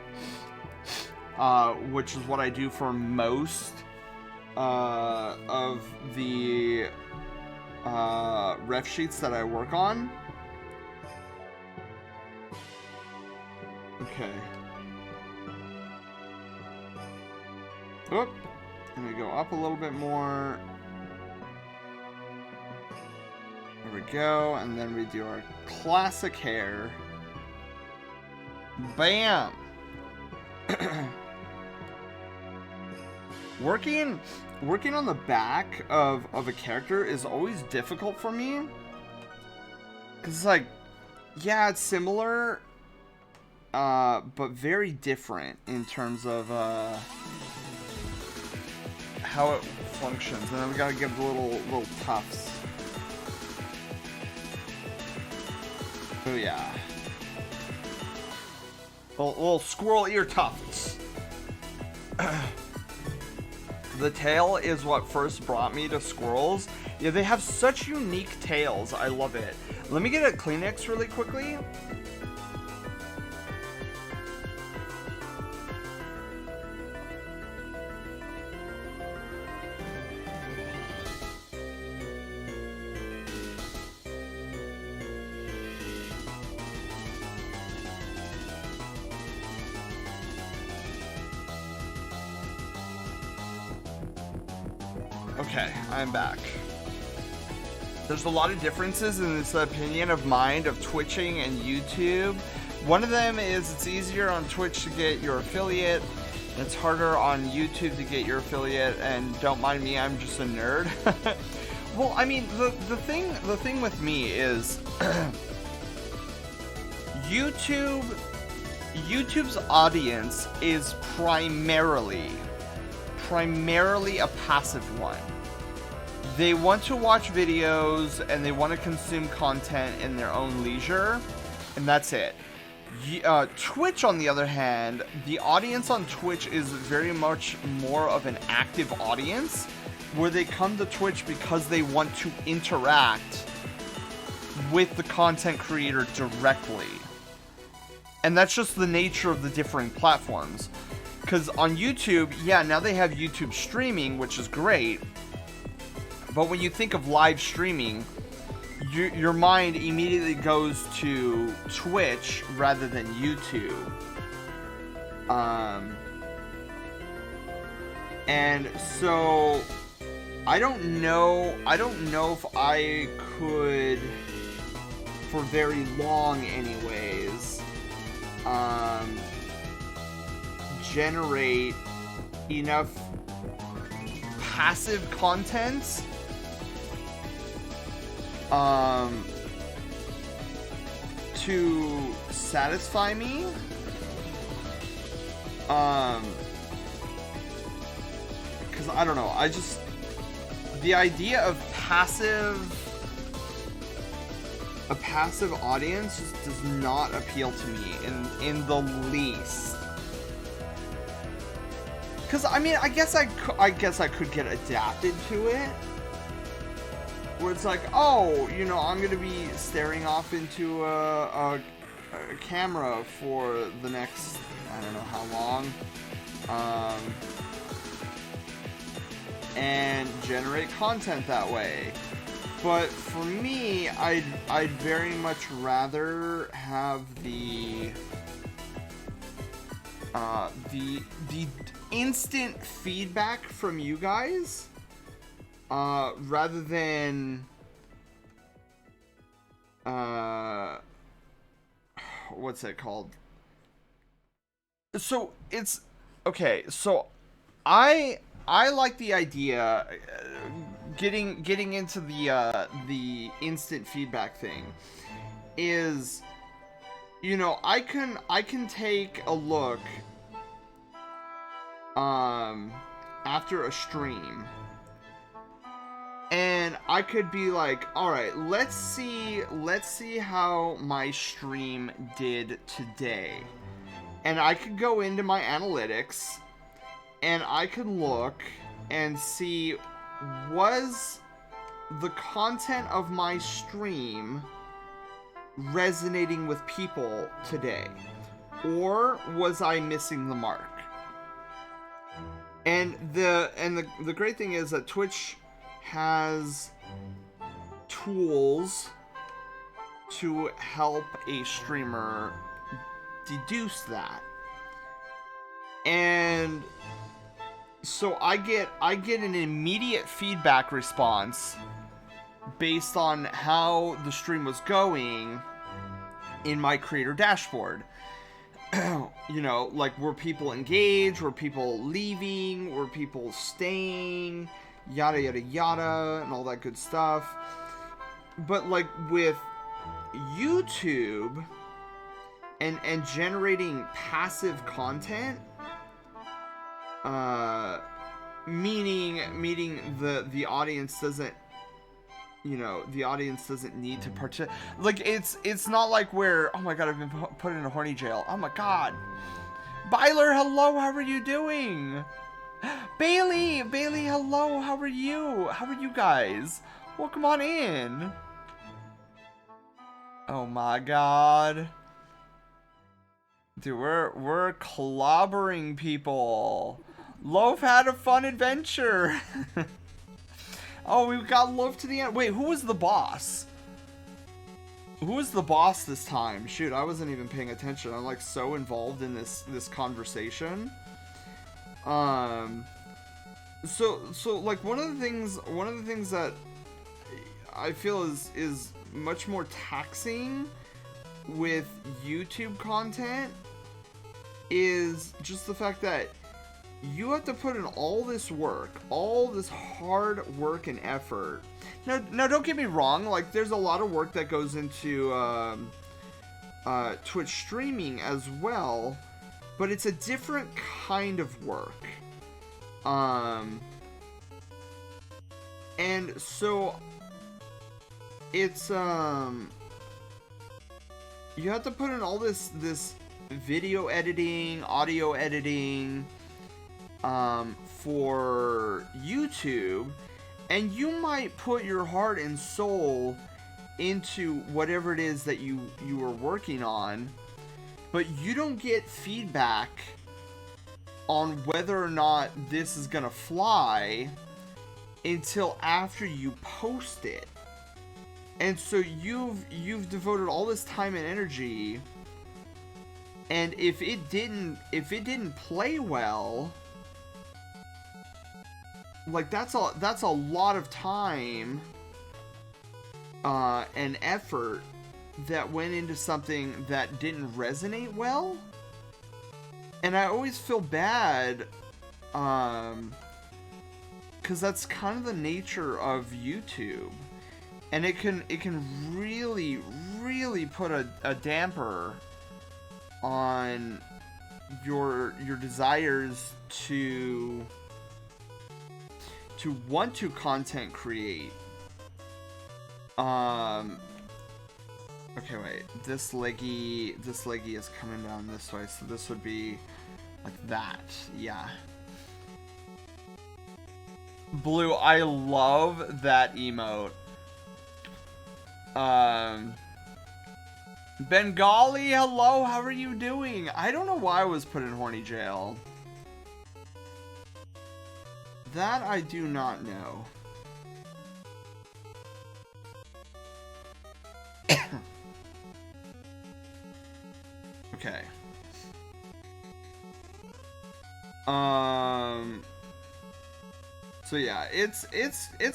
Which is what I do for most of the ref sheets that I work on. Okay. Oop. Let me go up a little bit more. There we go. And then we do our classic hair. Bam! Working on the back of a character is always difficult for me. Because it's like, yeah, it's similar, but very different in terms of how it functions. And then we gotta give the little puffs. Oh yeah. Little squirrel ear tufts. The tail is what first brought me to squirrels. Yeah, they have such unique tails. I love it. Let me get a Kleenex really quickly. Okay, I'm back. There's a lot of differences in this opinion of mine of Twitching and YouTube. One of them is it's easier on Twitch to get your affiliate, and it's harder on YouTube to get your affiliate, and don't mind me, I'm just a nerd. Well, I mean, the thing with me is YouTube's audience is primarily a passive one. They want to watch videos and they want to consume content in their own leisure, and that's it. Twitch, on the other hand, the audience on Twitch is very much more of an active audience, where they come to Twitch because they want to interact with the content creator directly. And that's just the nature of the differing platforms. Because on YouTube, yeah, now they have YouTube streaming, which is great. But when you think of live streaming, your mind immediately goes to Twitch rather than YouTube. And so I don't know if I could, for very long anyways, generate enough passive content to satisfy me. because I don't know, the idea of a passive audience just does not appeal to me in the least. Because I mean, I guess I could get adapted to it, where it's like, oh, you know, I'm gonna be staring off into a camera for the next, I don't know how long, and generate content that way. But for me, I'd very much rather have the instant feedback from you guys, rather than what's it called? So it's okay. So I like the idea, getting into the instant feedback thing is, you know, I can take a look after a stream, and I could be like, all right, let's see how my stream did today. And I could go into my analytics and I could look and see, was the content of my stream resonating with people today, or was I missing the mark? And the great thing is that Twitch has tools to help a streamer deduce that. And so I get an immediate feedback response based on how the stream was going in my creator dashboard. You know, like, were people engaged, were people leaving, were people staying, yada yada yada, and all that good stuff. But like with YouTube and generating passive content, meaning the audience doesn't, you know, the audience doesn't need to participate. Like, it's not like where, oh my god, I've been put in a horny jail. Oh my god. Byler, hello, how are you doing? Bailey, hello, how are you? How are you guys? Welcome on in. Oh my god. Dude, we're clobbering people. Loaf had a fun adventure. Oh, we got Loaf to the end. Wait, who was the boss? Who was the boss this time? Shoot, I wasn't even paying attention. I'm like so involved in this conversation. So like one of the things that I feel is much more taxing with YouTube content is just the fact that you have to put in all this work, all this hard work and effort. Now don't get me wrong, like, there's a lot of work that goes into Twitch streaming as well, but it's a different kind of work. And so it's you have to put in all this video editing, audio editing, for YouTube, and you might put your heart and soul into whatever it is that you are working on, but you don't get feedback on whether or not this is gonna fly until after you post it. And so you've devoted all this time and energy, and if it didn't play well, like, that's a lot of time and effort that went into something that didn't resonate well. And I always feel bad, because that's kind of the nature of YouTube, and it can really put a damper on your desires to to want to content create. Okay, wait. This leggy is coming down this way, so this would be like that. Yeah. Blue, I love that emote. Bengali, hello, how are you doing? I don't know why I was put in horny jail. That I do not know. Okay. So yeah, it's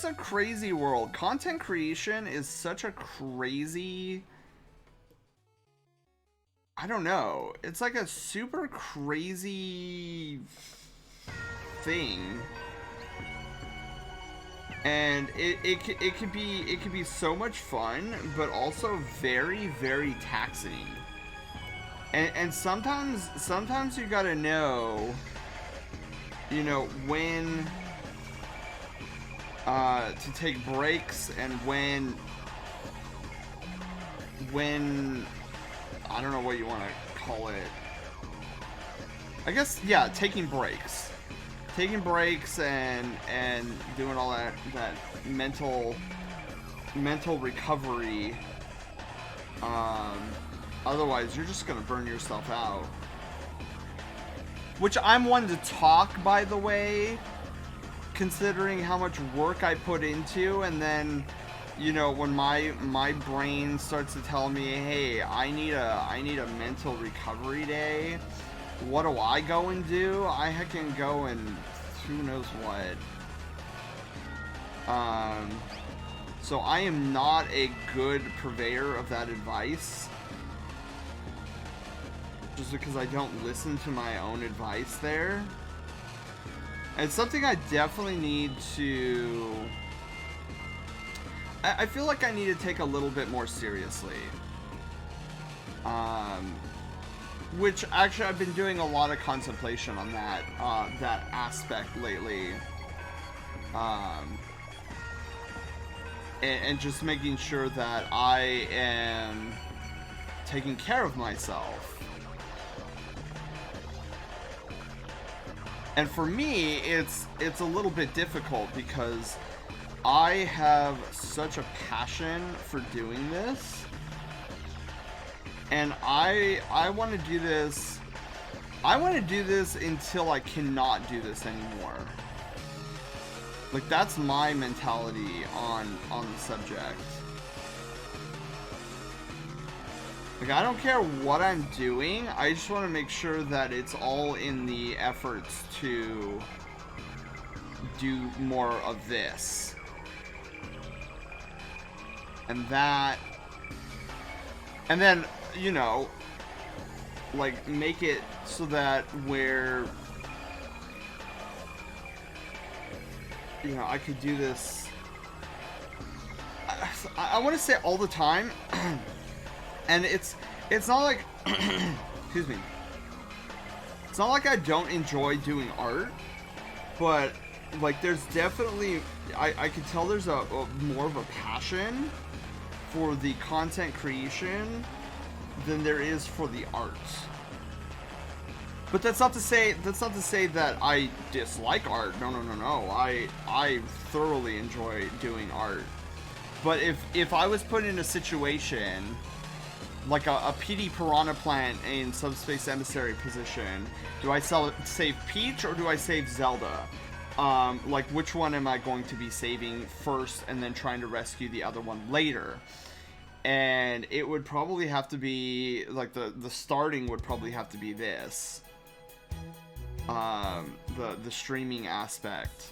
a crazy world. Content creation is such a crazy, I don't know. It's like a super crazy thing. And it could be so much fun, but also very, very taxing. And sometimes you gotta know, you know, when to take breaks, and when I don't know what you want to call it. I guess, yeah, taking breaks and doing all that mental recovery. Otherwise, you're just gonna burn yourself out. Which I'm one to talk, by the way, considering how much work I put into, and then, you know, when my brain starts to tell me, hey, I need a mental recovery day, what do I go and do? I can go and who knows what. So I am not a good purveyor of that advice, just because I don't listen to my own advice there. It's something I definitely need to... I feel like I need to take a little bit more seriously. Which, actually, I've been doing a lot of contemplation on that, that aspect lately. And just making sure that I am taking care of myself. And for me, it's a little bit difficult because I have such a passion for doing this, and I want to do this. I want to do this until I cannot do this anymore. Like, that's my mentality on the subject. Like, I don't care what I'm doing, I just want to make sure that it's all in the efforts to do more of this. And that... And then, you know, like, make it so that where... You know, I could do this... I want to say all the time... And it's not like, excuse me, it's not like I don't enjoy doing art, but, like, there's definitely, I could tell there's a more of a passion for the content creation than there is for the art. But that's not to say that I dislike art. No. I thoroughly enjoy doing art. But if I was put in a situation like a PD Piranha Plant in Subspace Emissary position, do I save Peach or do I save Zelda? Like, which one am I going to be saving first and then trying to rescue the other one later? And it would probably have to be, like, the starting would probably have to be this. The streaming aspect.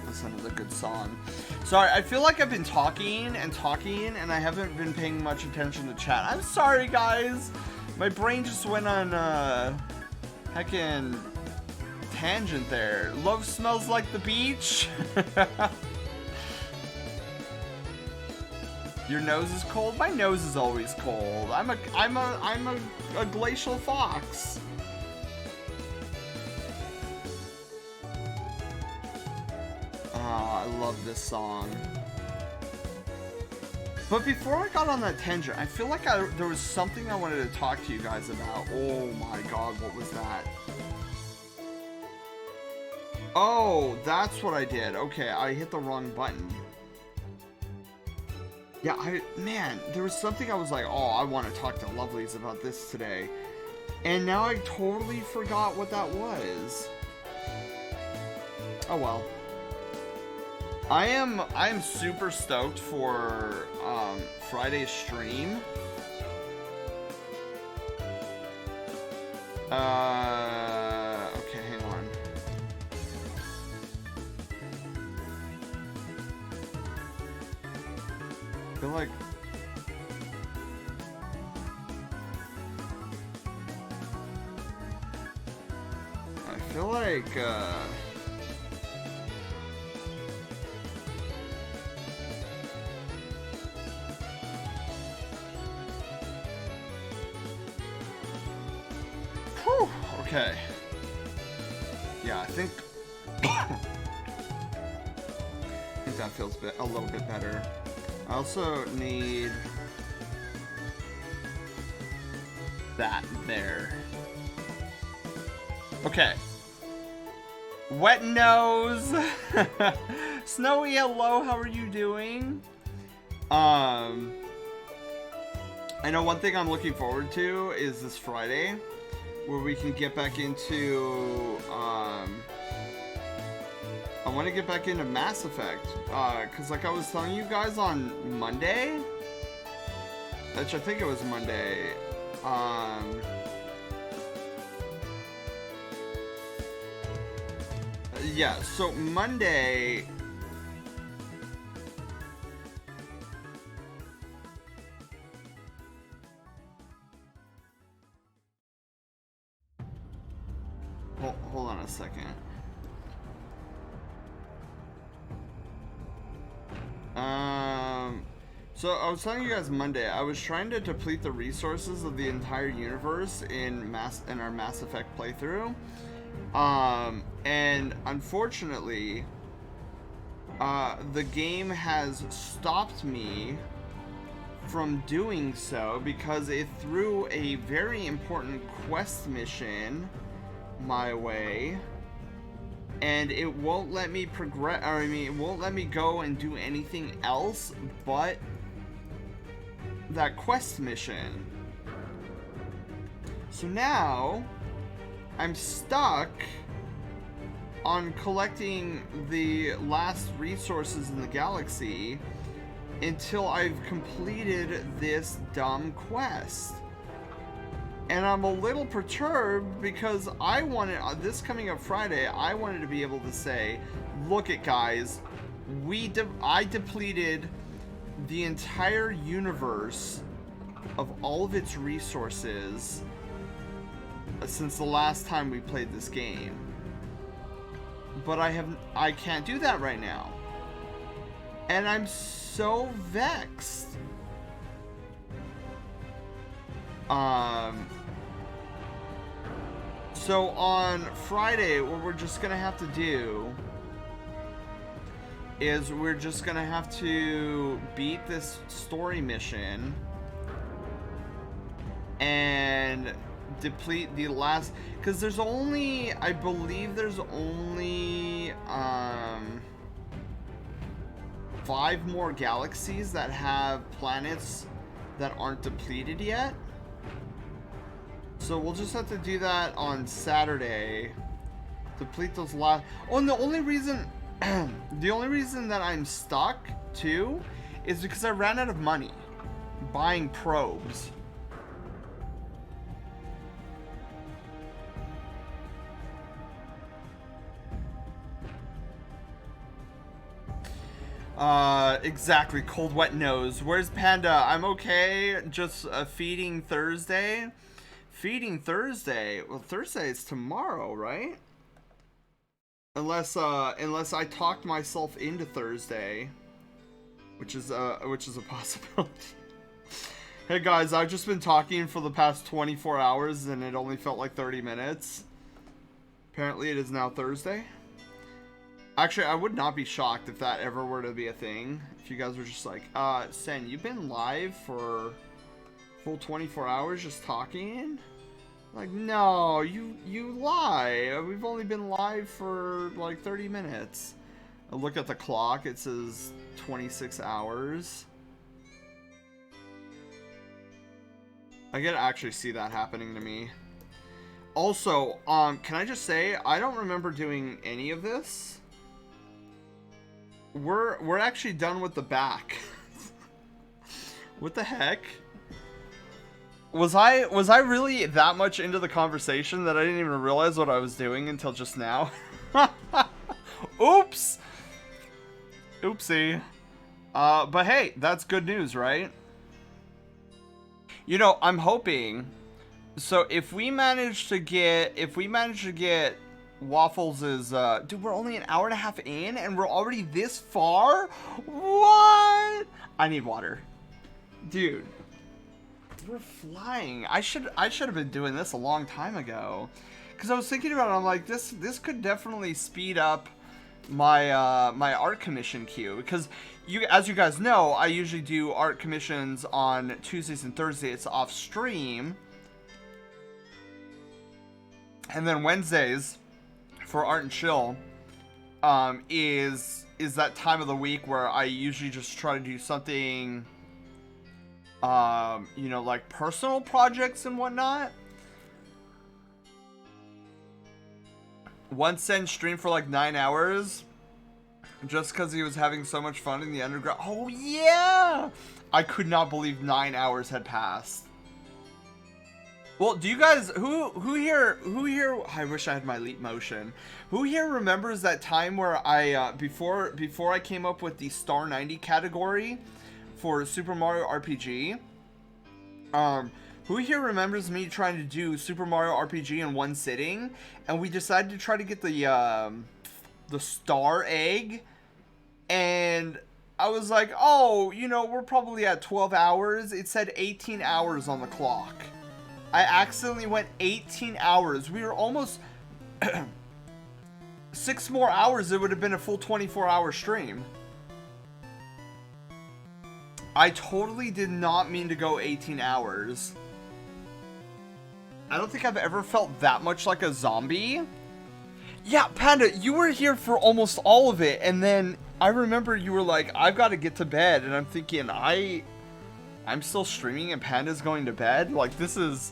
That's another good song. Sorry, I feel like I've been talking and I haven't been paying much attention to chat. I'm sorry, guys. My brain just went on a heckin' tangent there. Love smells like the beach. Your nose is cold? My nose is always cold. I'm a glacial fox. love this song. But before I got on that tangent, I feel like there was something I wanted to talk to you guys about. Oh my god, what was that? Oh, that's what I did. Okay, I hit the wrong button. Yeah, man, there was something I was like, oh, I want to talk to Lovelies about this today. And now I totally forgot what that was. Oh well. I am super stoked for Friday's stream. Okay, hang on. I feel like whew, okay. Yeah, I think that feels a little bit better. I also need that there. Okay. Wet nose. Snowy, hello. How are you doing? I know one thing I'm looking forward to is this Friday, where we can get back into. I want to get back into Mass Effect, cause like I was telling you guys on Monday, which I think it was Monday. Yeah, so Monday. Hold on a second. So I was telling you guys Monday, I was trying to deplete the resources of the entire universe in our Mass Effect playthrough. And unfortunately, the game has stopped me from doing so because it threw a very important quest mission my way, and it won't let me progress, or I mean, it won't let me go and do anything else but that quest mission. So now I'm stuck on collecting the last resources in the galaxy until I've completed this dumb quest. And I'm a little perturbed because I wanted, this coming up Friday, I wanted to be able to say, look it guys, I depleted the entire universe of all of its resources since the last time we played this game. But I can't do that right now. And I'm so vexed. So on Friday, what we're just gonna have to do is we're just gonna have to beat this story mission and deplete the last, because there's only, I believe there's only 5 more galaxies that have planets that aren't depleted yet. So we'll just have to do that on Saturday. Deplete those last. Oh, and the only reason that I'm stuck too is because I ran out of money buying probes. Exactly. Cold, wet nose. Where's Panda? I'm okay. Just feeding Thursday. Feeding Thursday. Well, Thursday is tomorrow, right? Unless I talked myself into Thursday, which is a possibility. Hey guys, I've just been talking for the past 24 hours and it only felt like 30 minutes. Apparently, it is now Thursday. Actually, I would not be shocked if that ever were to be a thing. If you guys were just like, Sen, you've been live for full 24 hours just talking? Like, no, you lie. We've only been live for like 30 minutes. I look at the clock, it says 26 hours. I get to actually see that happening to me. Also, can I just say, I don't remember doing any of this. We're actually done with the back. What the heck? Was I really that much into the conversation that I didn't even realize what I was doing until just now? Oops. Oopsie. But hey, that's good news, right? You know, I'm hoping. So if we manage to get Waffles is dude, we're only an hour and a half in and we're already this far? What? I need water. Dude. We're flying. I should have been doing this a long time ago. Cuz I was thinking about it, I'm like this could definitely speed up my my art commission queue, because as you guys know, I usually do art commissions on Tuesdays and Thursdays off stream. And then Wednesdays for Art and Chill is that time of the week where I usually just try to do something, you know, like personal projects and whatnot. One Sen streamed for like 9 hours just because he was having so much fun in the underground. Oh yeah! I could not believe 9 hours had passed. Well, do you guys, who here, I wish I had my leap motion. Who here remembers that time where I, before I came up with the Star 90 category for Super Mario RPG, who here remembers me trying to do Super Mario RPG in one sitting, and we decided to try to get the Star Egg, and I was like, oh, you know, we're probably at 12 hours. It said 18 hours on the clock. I accidentally went 18 hours. We were almost 6 more hours. It would have been a full 24-hour stream. I totally did not mean to go 18 hours. I don't think I've ever felt that much like a zombie. Yeah, Panda, you were here for almost all of it, and then I remember you were like, I've got to get to bed, and I'm thinking, I'm still streaming and Panda's going to bed? Like, this is...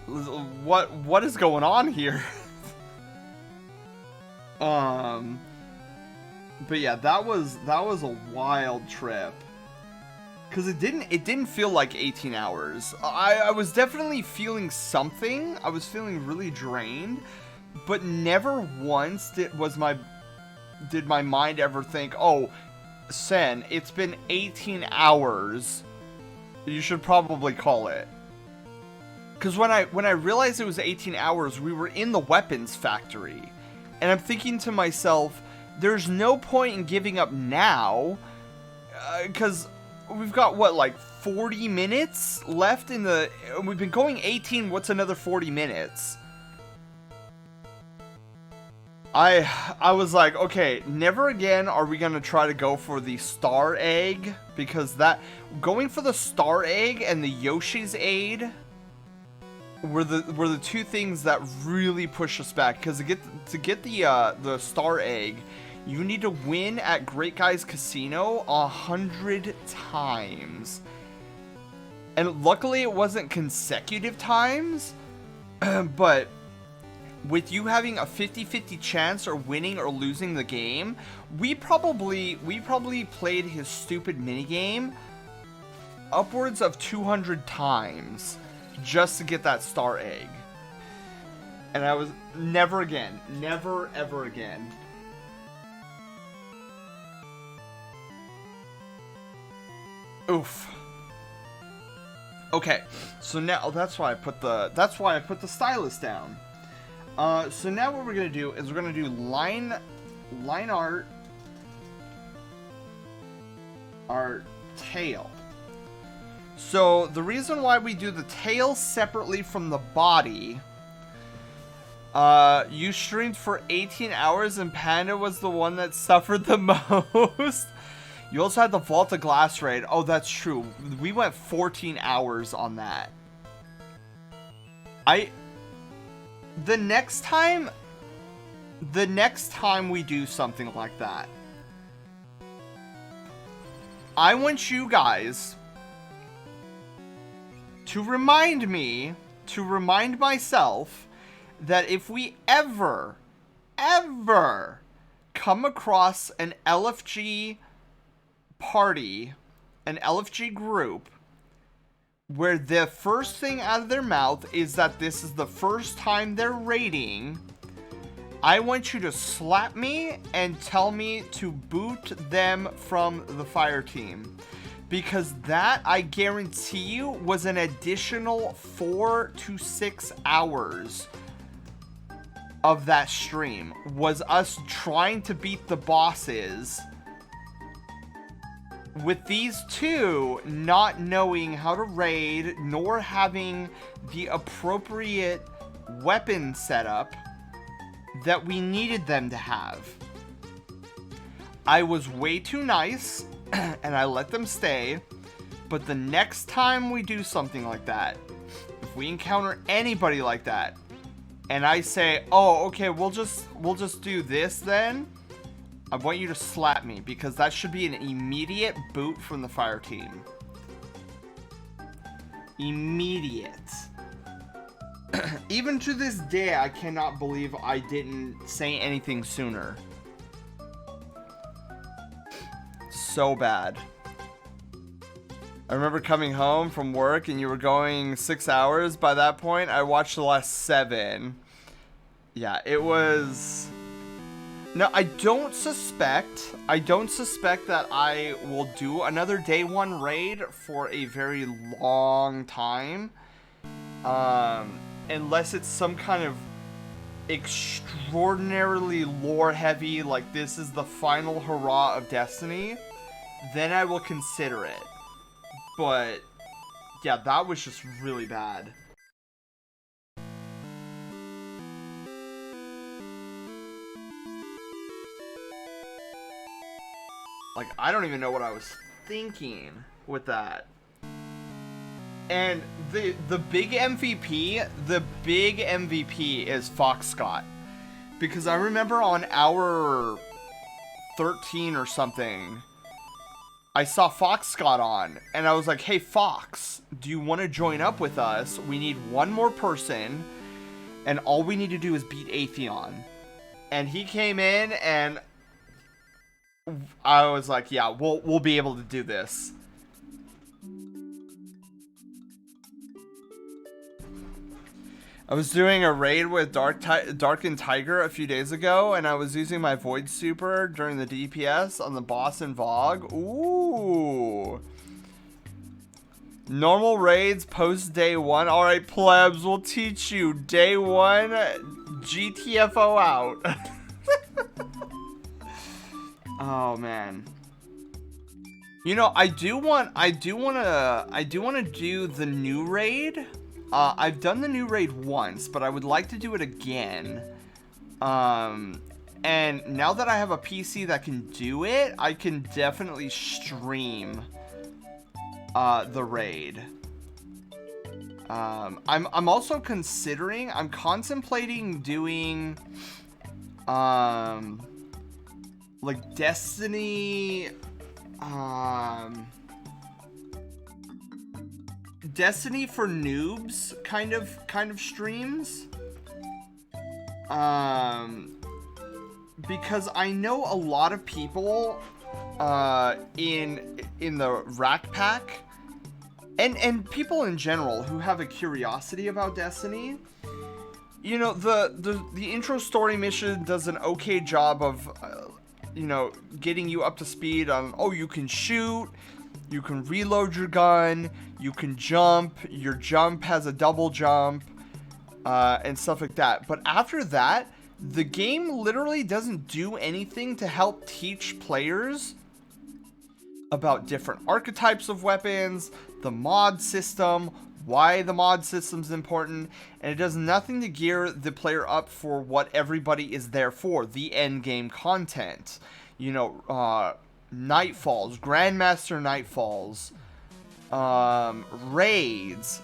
What is going on here? But yeah, that was a wild trip. Cause it didn't feel like 18 hours. I was definitely feeling something. I was feeling really drained, but never once did my mind ever think, oh, Sen, it's been 18 hours. You should probably call it. Because when I realized it was 18 hours, we were in the weapons factory. And I'm thinking to myself, there's no point in giving up now. Because we've got, what, like 40 minutes left in the... We've been going 18, what's another 40 minutes? I was like, okay, never again are we going to try to go for the Star Egg. Because going for the Star Egg and the Yoshi's Aid... were the two things that really push us back, because to get the Star Egg, you need to win at Great Guy's Casino 100 times. And luckily it wasn't consecutive times, but with you having a 50-50 chance or winning or losing the game, we probably played his stupid minigame upwards of 200 times. Just to get that Star Egg. And I was never again. Never ever again. Oof. Okay. So now that's why I put the stylus down. So now what we're gonna do is we're gonna do line art our tail. So the reason why we do the tail separately from the body You streamed for 18 hours and Panda was the one that suffered the most. You also had the Vault of Glass raid. Oh, that's true. We went 14 hours on that. The next time we do something like that, I want you guys to remind myself that if we ever come across an LFG party, an LFG group, where the first thing out of their mouth is that this is the first time they're raiding, I want you to slap me and tell me to boot them from the fire team. Because that, I guarantee you, was an additional 4 to 6 hours of that stream. Was us trying to beat the bosses with these two not knowing how to raid, nor having the appropriate weapon setup that we needed them to have. I was way too nice, and I let them stay, but the next time we do something like that, if we encounter anybody like that, and I say, oh, okay, we'll just do this then, I want you to slap me, because that should be an immediate boot from the fire team. Immediate. Even to this day, I cannot believe I didn't say anything sooner. So bad. I remember coming home from work and you were going 6 hours. By that point, I watched the last 7. Yeah, it was... No, I don't suspect that I will do another day 1 raid for a very long time. Unless it's some kind of extraordinarily lore heavy, like this is the final hurrah of Destiny, then I will consider it. But yeah, that was just really bad. Like, I don't even know what I was thinking with that. And the big MVP is Fox Scott. Because I remember on hour 13 or something, I saw Fox Scott on, and I was like, hey Fox, do you want to join up with us? We need one more person, and all we need to do is beat Atheon. And he came in, and I was like, yeah, we'll be able to do this. I was doing a raid with Dark and Tiger a few days ago, and I was using my Void Super during the DPS on the boss and Vogue. Ooh. Normal raids post day 1. Alright, plebs, we'll teach you. Day 1, GTFO out. Oh, man. You know, I do want to do the new raid. I've done the new raid once, but I would like to do it again. And now that I have a PC that can do it, I can definitely stream the raid. I'm also considering, I'm contemplating doing like Destiny Destiny for noobs kind of streams, because I know a lot of people in the Rack Pack and people in general who have a curiosity about Destiny. You know, the intro story mission does an okay job of you know, getting you up to speed on, oh, you can shoot, you can reload your gun, you can jump, your jump has a double jump, and stuff like that. But after that, the game literally doesn't do anything to help teach players about different archetypes of weapons, the mod system, why the mod system's important, and it does nothing to gear the player up for what everybody is there for, the end game content. You know, Nightfalls, Grandmaster Nightfalls, raids,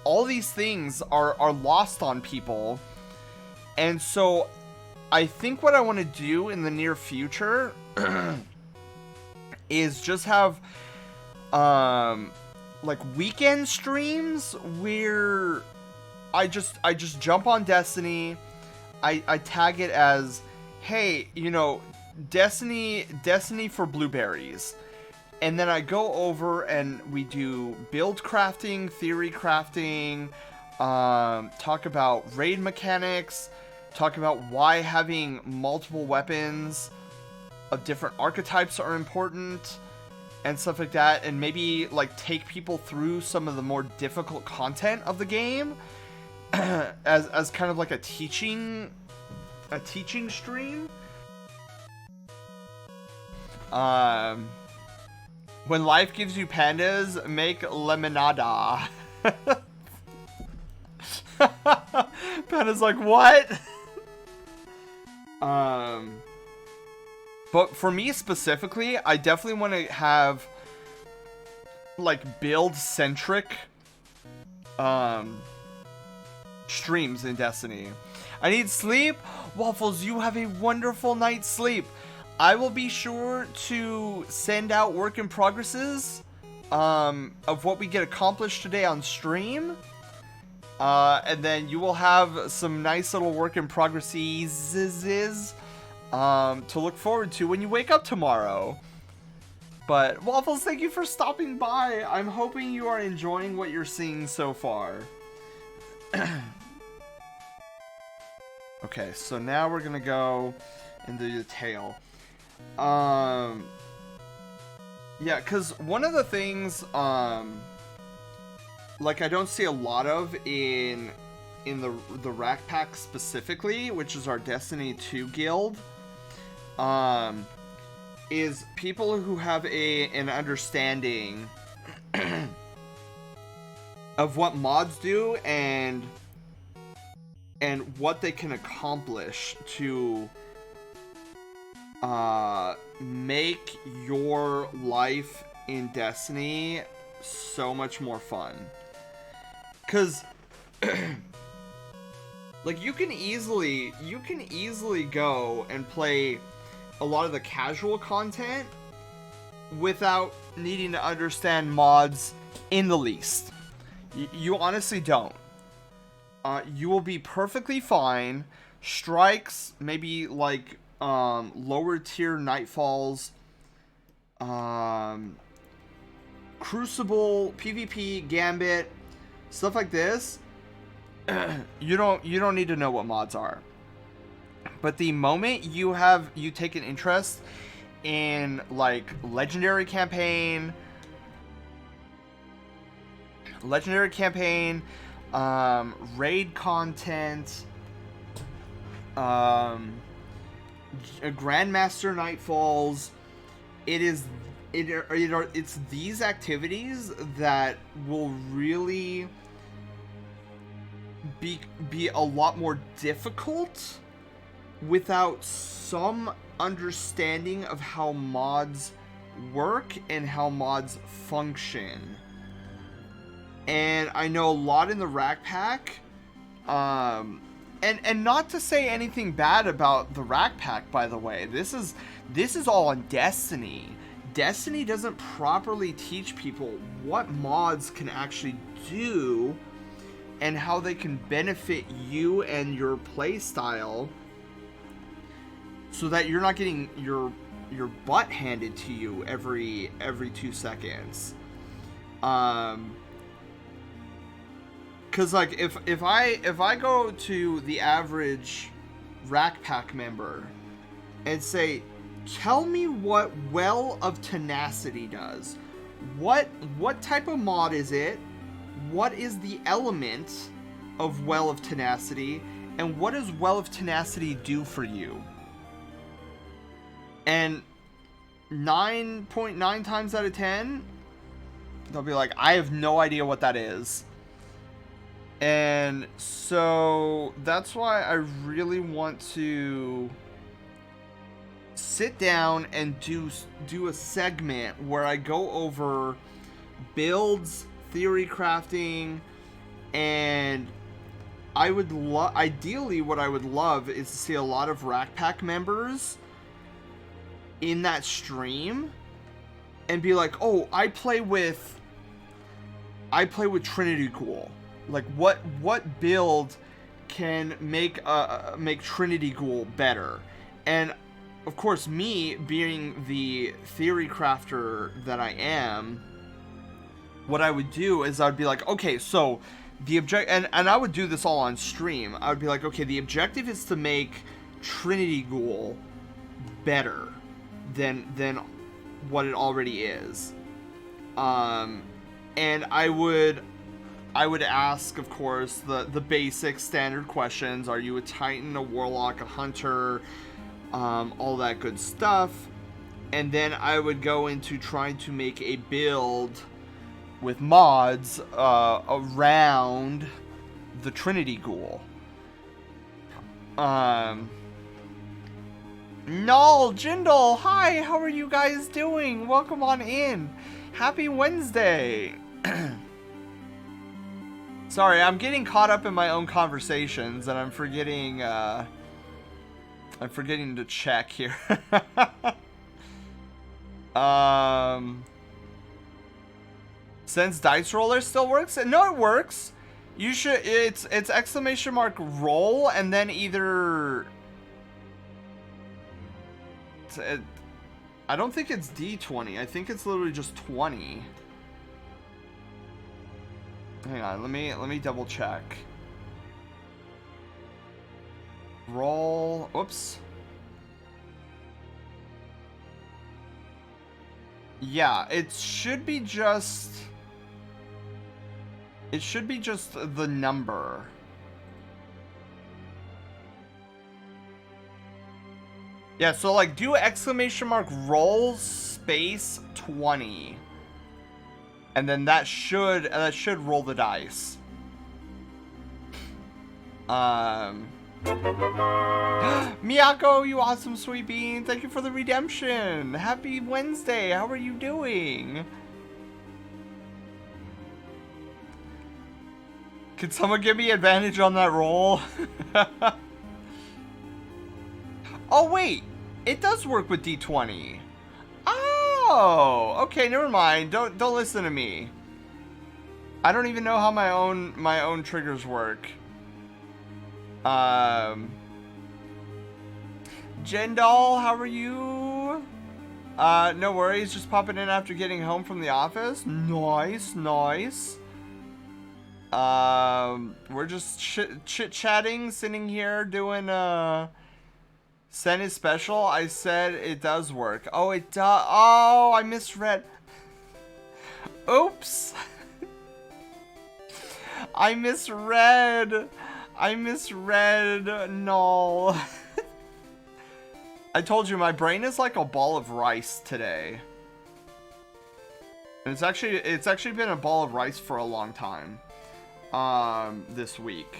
all these things are lost on people. And so I think what I want to do in the near future is just have like weekend streams where I just jump on Destiny. I tag it as, hey, you know, Destiny for blueberries. And then I go over and we do build crafting, theory crafting, talk about raid mechanics, talk about why having multiple weapons of different archetypes are important, and stuff like that, and maybe like take people through some of the more difficult content of the game as kind of like a teaching stream. When life gives you pandas, make lemonada. Panda's like, what? But for me specifically, I definitely want to have like build-centric streams in Destiny. I need sleep. Waffles, you have a wonderful night's sleep. I will be sure to send out work in progresses of what we get accomplished today on stream. And then you will have some nice little work in progresses to look forward to when you wake up tomorrow. But Waffles, thank you for stopping by. I'm hoping you are enjoying what you're seeing so far. Okay, so now we're gonna go into the tail. Yeah, because one of the things, like I don't see a lot of in the Rack Pack specifically, which is our Destiny 2 guild, is people who have an understanding of what mods do and what they can accomplish to make your life in Destiny so much more fun. Cause like you can easily go and play a lot of the casual content without needing to understand mods in the least. You honestly don't. You will be perfectly fine. Strikes, maybe like lower tier Nightfalls, Crucible, PvP, Gambit, stuff like this. You don't need to know what mods are. But the moment you take an interest in like legendary campaign, raid content, Grandmaster Nightfalls, it's these activities that will really be a lot more difficult without some understanding of how mods work and how mods function. And I know a lot in the Rack Pack, and not to say anything bad about the Rack Pack, by the way. This is all on Destiny. Destiny doesn't properly teach people what mods can actually do and how they can benefit you and your playstyle, so that you're not getting your butt handed to you every 2 seconds. Cause like if I go to the average Rack Pack member and say, tell me what Well of Tenacity does, what type of mod is it, what is the element of Well of Tenacity, and what does Well of Tenacity do for you? And 9.9 times out of 10, they'll be like, I have no idea what that is. And so that's why I really want to sit down and do a segment where I go over builds, theory crafting, and I would ideally what I would love is to see a lot of Rack Pack members in that stream and be like, "Oh, I play with Trinity Ghoul. Like what build can make Trinity Ghoul better?" And of course, me being the theory crafter that I am, what I would do is I'd be like, okay, so the and I would do this all on stream. I would be like, okay, the objective is to make Trinity Ghoul better than what it already is. And I would ask, of course, the basic standard questions. Are you a Titan, a Warlock, a Hunter? All that good stuff. And then I would go into trying to make a build with mods around the Trinity Ghoul. Null, Jindal, hi, how are you guys doing? Welcome on in. Happy Wednesday. Sorry, I'm getting caught up in my own conversations and I'm forgetting to check here. Since Dice Roller still works? No, it works. You should. It's exclamation mark roll and then either. I don't think it's D20. I think it's literally just 20. Hang on. Let me double check. Roll. Oops. Yeah, it should be just the number. Yeah, so like do exclamation mark roll space 20. And then that should roll the dice. Miyako, you awesome sweet bean. Thank you for the redemption. Happy Wednesday. How are you doing? Can someone give me advantage on that roll? Oh, wait. It does work with D20. Oh, okay, never mind. Don't listen to me. I don't even know how my own triggers work. Jendal, how are you? No worries, just popping in after getting home from the office. Nice, nice. We're just chit-chatting, sitting here doing, Send is special. I said it does work. Oh, it does. Oh, I misread. Oops. I misread. No. I told you my brain is like a ball of rice today. And it's actually been a ball of rice for a long time. This week.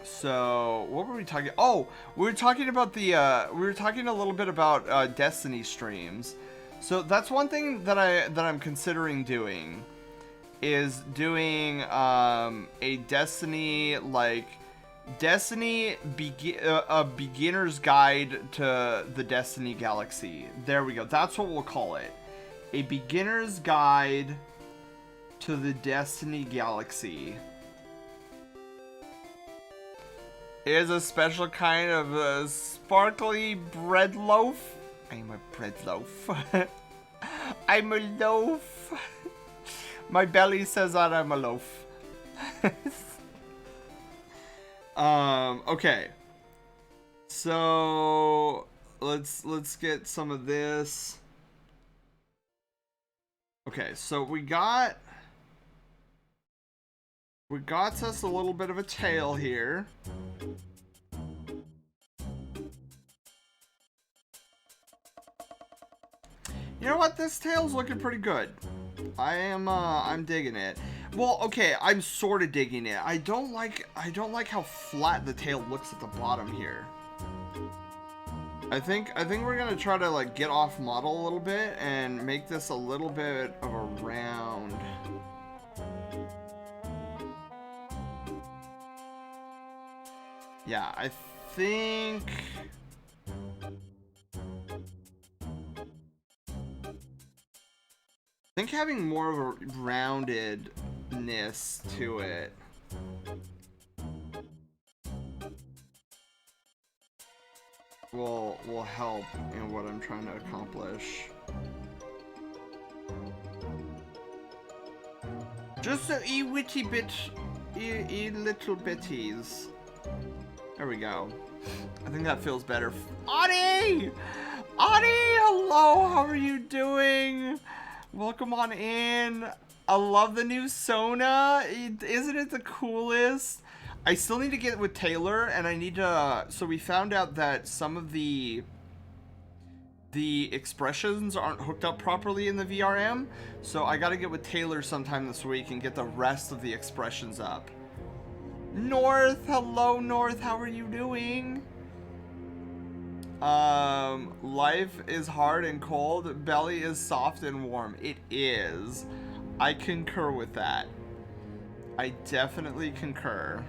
So what were we talking? Oh, we were talking about we were talking a little bit about Destiny streams. So that's one thing that I'm considering doing, is doing a Destiny a beginner's guide to the Destiny galaxy. There we go. That's what we'll call it. A beginner's guide to the Destiny galaxy. It is a special kind of sparkly bread loaf. I'm a bread loaf. I'm a loaf. My belly says that I'm a loaf. Okay. So let's get some of this. Okay, so we got us a little bit of a tail here. You know what? This tail's looking pretty good. I'm digging it. Well, okay, I'm sort of digging it. I don't like how flat the tail looks at the bottom here. I think we're gonna try to like get off model a little bit and make this a little bit of a round. Yeah, I think having more of a roundedness to it will help in what I'm trying to accomplish. Just a witty bit, little bitties. There we go. I think that feels better. Audie! Audie, hello, how are you doing? Welcome on in. I love the new Sona. Isn't it the coolest? I still need to get with Taylor, and I need to... So we found out that some of the expressions aren't hooked up properly in the VRM, so I gotta get with Taylor sometime this week and get the rest of the expressions up. North, hello North, how are you doing? Life is hard and cold, belly is soft and warm. It is. I concur with that. I definitely concur.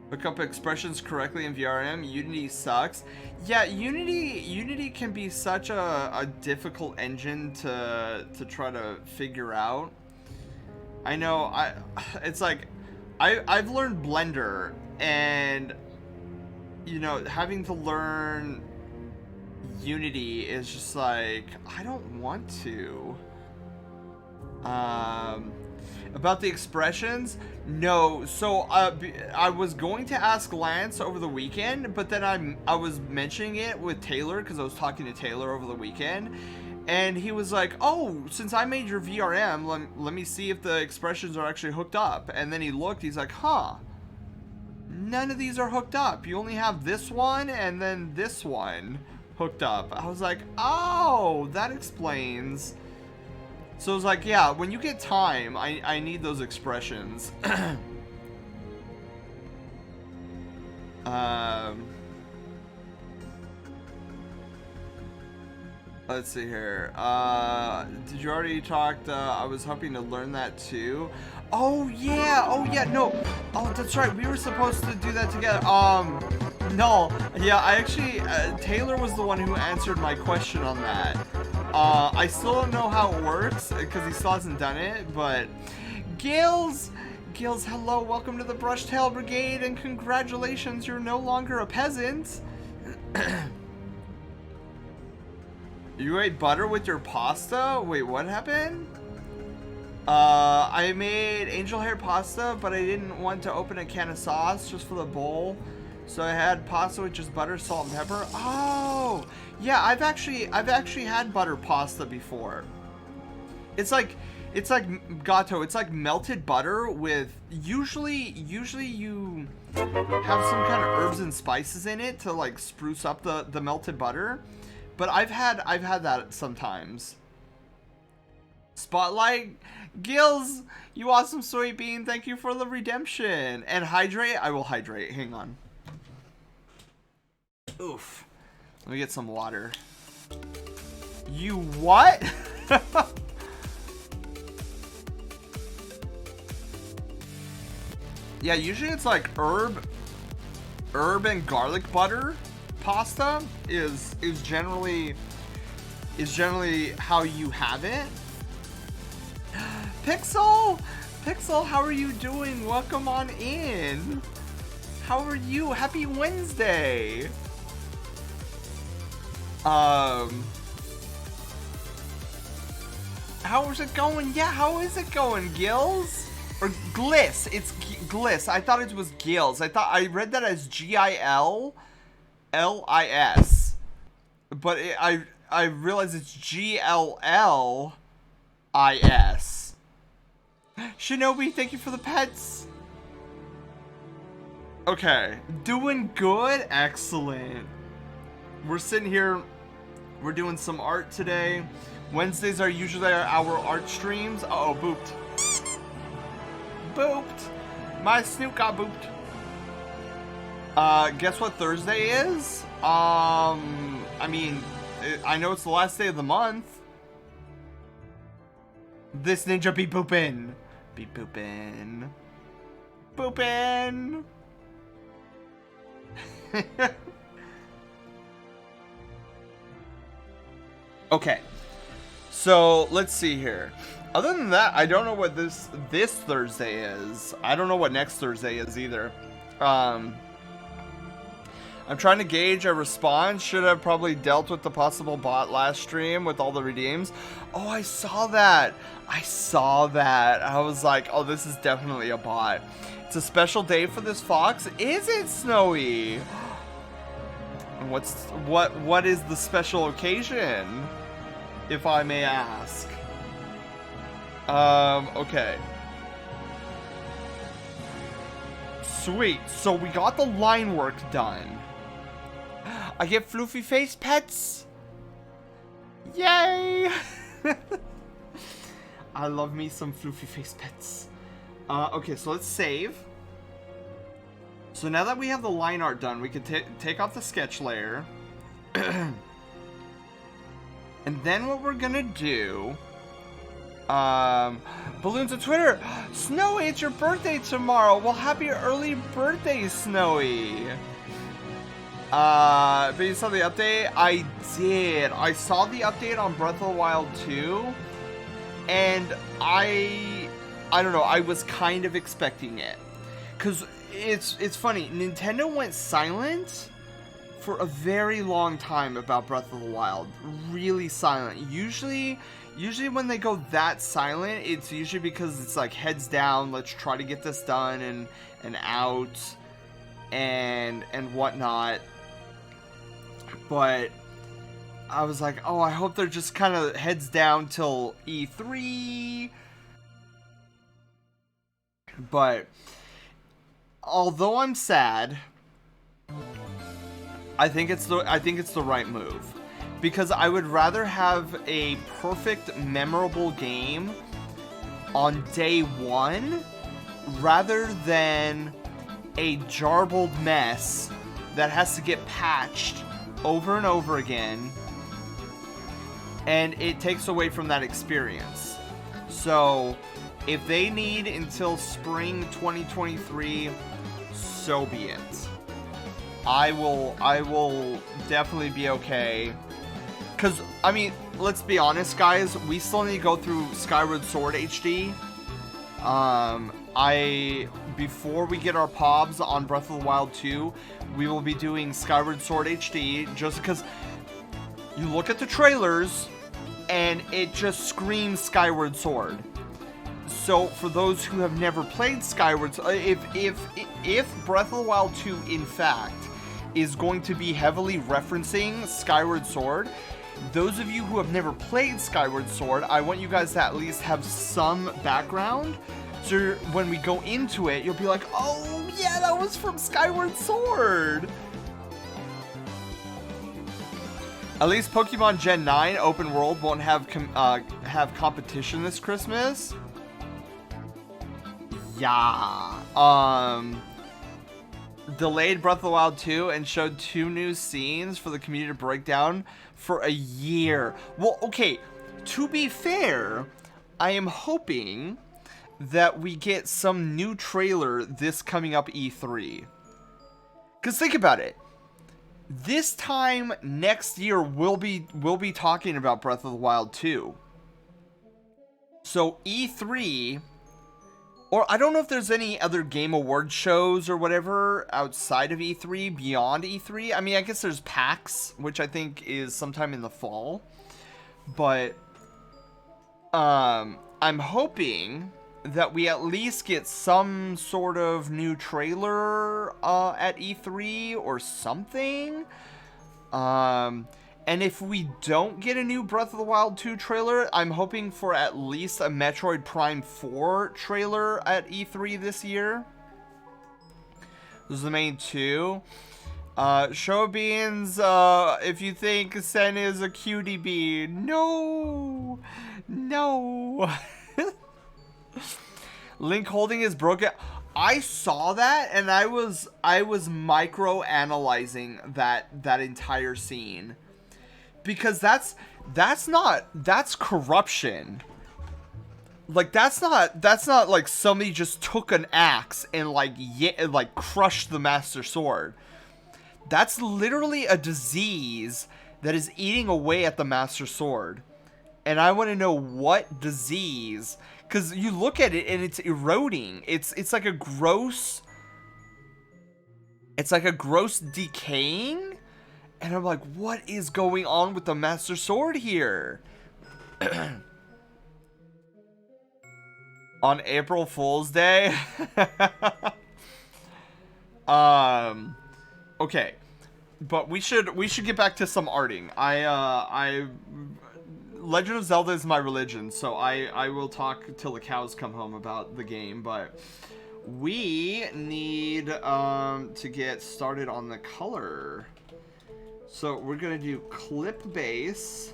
Look up expressions correctly in VRM. Unity sucks. Yeah, Unity can be such a difficult engine to try to figure out. I know, it's like I've learned Blender, and you know, having to learn Unity is just like, I don't want to. About the expressions, no. So I was going to ask Lance over the weekend, but then I was mentioning it with Taylor because I was talking to Taylor over the weekend, and he was like, "Oh, since I made your VRM, let me see if the expressions are actually hooked up." And then he looked. He's like, "Huh? None of these are hooked up. You only have this one and then this one hooked up." I was like, "Oh, that explains." So I was like, yeah, when you get time, I need those expressions. Let's see here. Did you already talk? I was hoping to learn that too. Oh yeah, no. Oh, that's right. We were supposed to do that together. No. Yeah, I actually, Taylor was the one who answered my question on that. I still don't know how it works because he still hasn't done it, but Gills, hello, welcome to the Brushtail Brigade, and congratulations, you're no longer a peasant. You ate butter with your pasta? Wait, what happened? I made angel hair pasta, but I didn't want to open a can of sauce just for the bowl. So I had pasta with just butter, salt, and pepper. Oh, yeah, I've actually had butter pasta before. It's like gatto. It's like melted butter with usually you have some kind of herbs and spices in it to like spruce up the melted butter. But I've had that sometimes. Spotlight, Gills, you awesome soybean. Thank you for the redemption. And hydrate. I will hydrate. Hang on. Oof. Let me get some water. You what? Yeah, usually it's like herb and garlic butter pasta is generally how you have it. Pixel, how are you doing? Welcome on in. How are you? Happy Wednesday. How is it going? Yeah, how is it going, Gills? Or Gliss? It's Gliss. I thought it was Gills. I read that as Gillis, but I realized it's Gillis. Shinobi, thank you for the pets. Okay, doing good. Excellent. We're sitting here. We're doing some art today. Wednesdays are usually our art streams. Uh-oh, booped. Booped. My snoot got booped. Guess what Thursday is? I mean, I know it's the last day of the month. This ninja be boopin'. Be boopin'. Boopin'. Okay. So, let's see here. Other than that, I don't know what this Thursday is. I don't know what next Thursday is either. I'm trying to gauge a response. Should have probably dealt with the possible bot last stream with all the redeems. Oh, I saw that. I was like, oh, this is definitely a bot. It's a special day for this fox. Is it, Snowy? And what is the special occasion, if I may ask? Okay. Sweet. So we got the line work done. I get floofy face pets. Yay! I love me some floofy face pets. Okay, so let's save. So now that we have the line art done, we can take off the sketch layer. And then what we're gonna do... balloons on Twitter. Snowy, it's your birthday tomorrow. Well, happy early birthday, Snowy. But you saw the update? I did. I saw the update on Breath of the Wild 2, and I don't know, I was kind of expecting it. Cause it's funny, Nintendo went silent for a very long time about Breath of the Wild. Really silent. Usually when they go that silent, it's usually because it's like heads down, let's try to get this done and out and whatnot. But I was like, oh, I hope they're just kind of heads down till E3. But although I'm sad, I think it's the right move, because I would rather have a perfect, memorable game on day one rather than a jarbled mess that has to get patched over and over again, and it takes away from that experience. So if they need until spring 2023, so be it. I will definitely be okay. Cause I mean, let's be honest, guys, we still need to go through Skyward Sword HD. Before we get our pobs on Breath of the Wild 2, we will be doing Skyward Sword HD, just because you look at the trailers and it just screams Skyward Sword. So for those who have never played Skyward Sword, if Breath of the Wild 2 in fact is going to be heavily referencing Skyward Sword, those of you who have never played Skyward Sword, I want you guys to at least have some background. So when we go into it, you'll be like, oh yeah, that was from Skyward Sword. At least Pokemon Gen 9 Open World won't have competition this Christmas. Yeah. Delayed Breath of the Wild 2 and showed 2 new scenes for the community to break down for a year. Well, okay, to be fair, I am hoping that we get some new trailer this coming up E3. Because think about it. This time next year we'll be talking about Breath of the Wild 2. So E3, or I don't know if there's any other Game Award shows or whatever outside of E3, beyond E3. I mean, I guess there's PAX, which I think is sometime in the fall. But I'm hoping that we at least get some sort of new trailer at E3 or something. And if we don't get a new Breath of the Wild 2 trailer, I'm hoping for at least a Metroid Prime 4 trailer at E3 this year. Those are the main two. Show Beans, if you think Sen is a cutie bee, no, no. Link holding is broken. I saw that and I was micro analyzing that entire scene because that's corruption. Like that's not like somebody just took an axe and like crushed the Master Sword. That's literally a disease that is eating away at the Master Sword. And I want to know what disease, because you look at it and it's eroding. It's like a gross decaying. And I'm like, what is going on with the Master Sword here? On April Fool's Day? Okay. But we should get back to some arting. Legend of Zelda is my religion, so I will talk till the cows come home about the game, but we need to get started on the color. So we're gonna do clip base.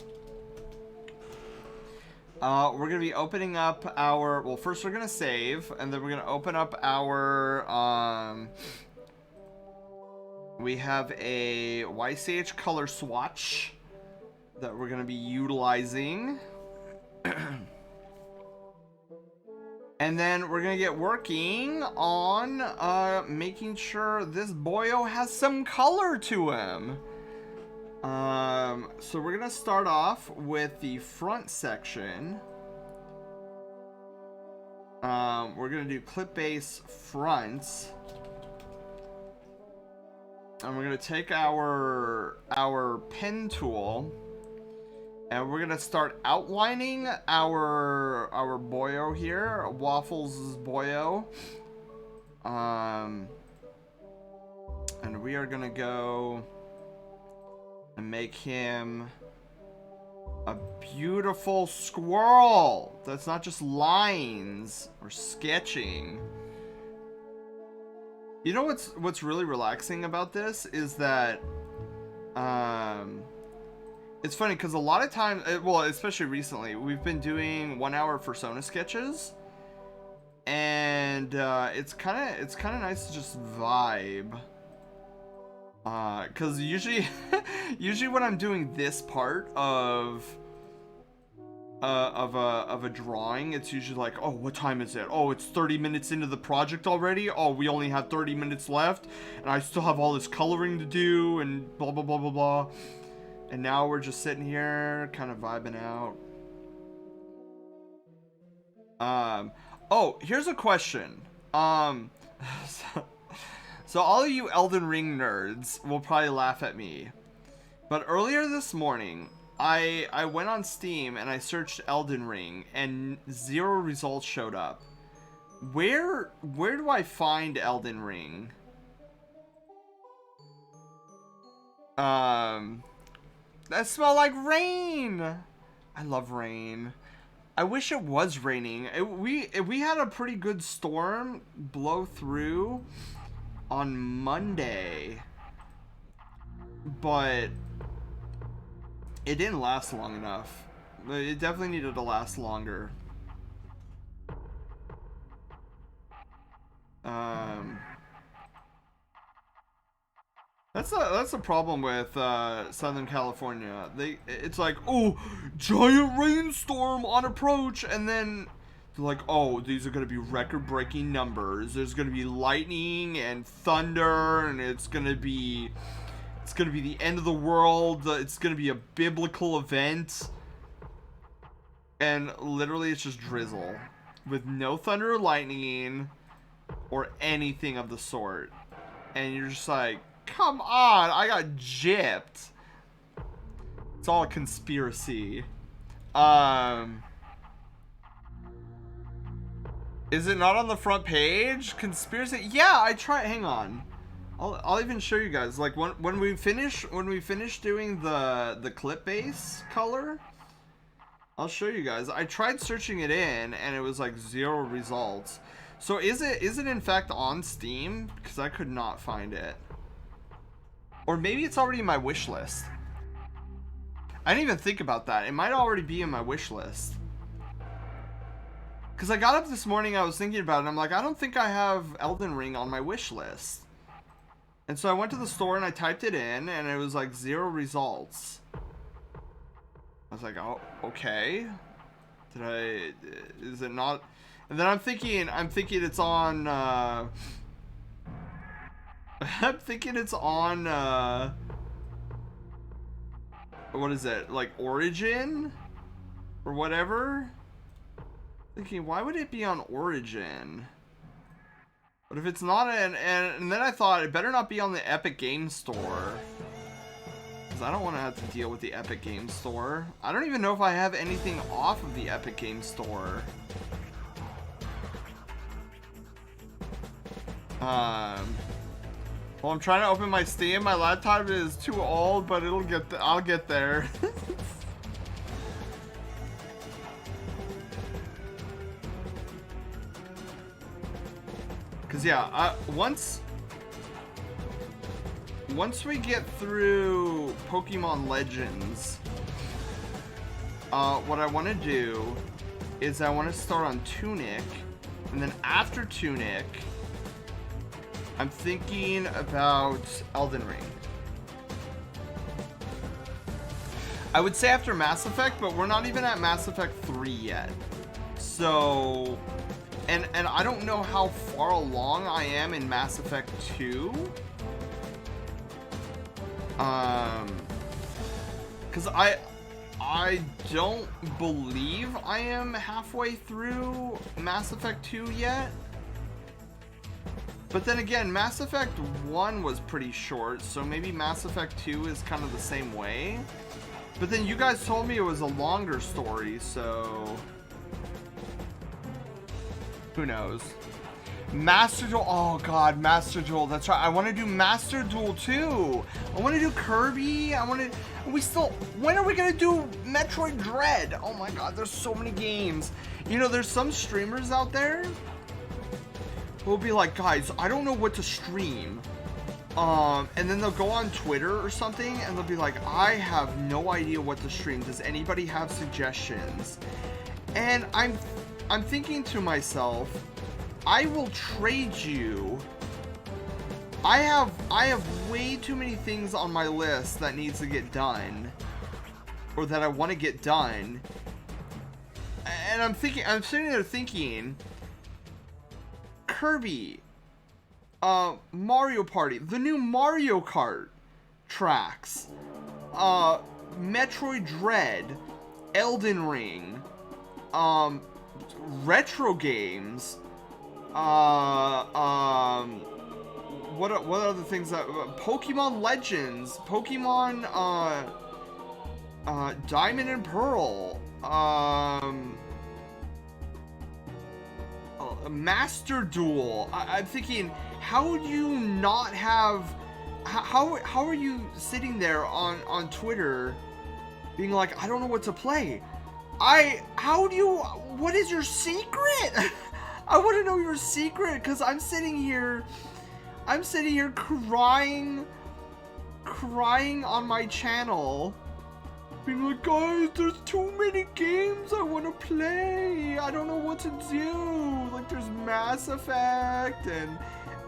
We're gonna be opening up our, well, first we're gonna save, and then we're gonna open up our we have a YCH color swatch that we're going to be utilizing. And then we're going to get working on making sure this boyo has some color to him. So we're going to start off with the front section. We're going to do clip base fronts. And we're going to take our pen tool. And we're gonna start outlining our boyo here, Waffles' boyo. And we are gonna go and make him a beautiful squirrel. That's not just lines or sketching. You know what's really relaxing about this is that it's funny because a lot of times, well, especially recently, we've been doing 1 hour Persona sketches, and it's kind of nice to just vibe. Because usually when I'm doing this part of a drawing, it's usually like, oh, what time is it? Oh, it's 30 minutes into the project already. Oh, we only have 30 minutes left, and I still have all this coloring to do, and blah blah blah blah blah. And now we're just sitting here, kind of vibing out. Oh, here's a question. So all of you Elden Ring nerds will probably laugh at me. But earlier this morning, I went on Steam and I searched Elden Ring and 0 results showed up. Where do I find Elden Ring? That smell like rain. I love rain. I wish it was raining. We had a pretty good storm blow through on Monday, but it didn't last long enough. It definitely needed to last longer. That's a problem with Southern California. It's like, oh, giant rainstorm on approach, and then they're like, oh, these are gonna be record-breaking numbers. There's gonna be lightning and thunder, and it's gonna be the end of the world. It's gonna be a biblical event, and literally it's just drizzle with no thunder or lightning or anything of the sort, and you're just like, come on, I got gypped. It's all a conspiracy. Is it not on the front page? Conspiracy? Yeah, I tried. Hang on. I'll even show you guys. Like when we finish doing the clip base color, I'll show you guys. I tried searching it in and it was like 0 results. So is it in fact on Steam? Because I could not find it. Or maybe it's already in my wish list. I didn't even think about that. It might already be in my wish list. Because I got up this morning, I was thinking about it, and I'm like, I don't think I have Elden Ring on my wish list. And so I went to the store and I typed it in, and it was like 0 results. I was like, oh, okay. Is it not? And then I'm thinking it's on, I'm thinking it's on, what is it, like Origin? Or whatever? Thinking, why would it be on Origin? But if it's not and then I thought it better not be on the Epic Games Store. Because I don't want to have to deal with the Epic Games Store. I don't even know if I have anything off of the Epic Games Store. Well, I'm trying to open my Steam. My laptop is too old, but I'll get there. Cause yeah, once we get through Pokemon Legends, what I want to do is I want to start on Tunic, and then after Tunic, I'm thinking about Elden Ring. I would say after Mass Effect, but we're not even at Mass Effect 3 yet. So, and I don't know how far along I am in Mass Effect 2. Cause I don't believe I am halfway through Mass Effect 2 yet. But then again, Mass Effect 1 was pretty short, so maybe Mass Effect 2 is kind of the same way. But then you guys told me it was a longer story, so who knows? Master Duel, oh god, Master Duel, that's right. I want to do Master Duel too. I want to do Kirby. When are we going to do Metroid Dread? Oh my god, there's so many games. You know, there's some streamers out there who'll be like, guys, I don't know what to stream. And then they'll go on Twitter or something and they'll be like, I have no idea what to stream. Does anybody have suggestions? And I'm thinking to myself, I will trade you. I have way too many things on my list that needs to get done, or that I want to get done. And I'm sitting there thinking, Kirby, Mario Party, the new Mario Kart tracks, Metroid Dread, Elden Ring, retro games, what other things that Pokemon Legends, Pokemon Diamond and Pearl, Master Duel. I'm thinking, how would you not have, how are you sitting there on Twitter being like, I don't know what to play? What is your secret? I want to know your secret, because I'm sitting here crying on my channel, being like, guys, there's too many games I want to play. I don't know what to do. Like, there's Mass Effect and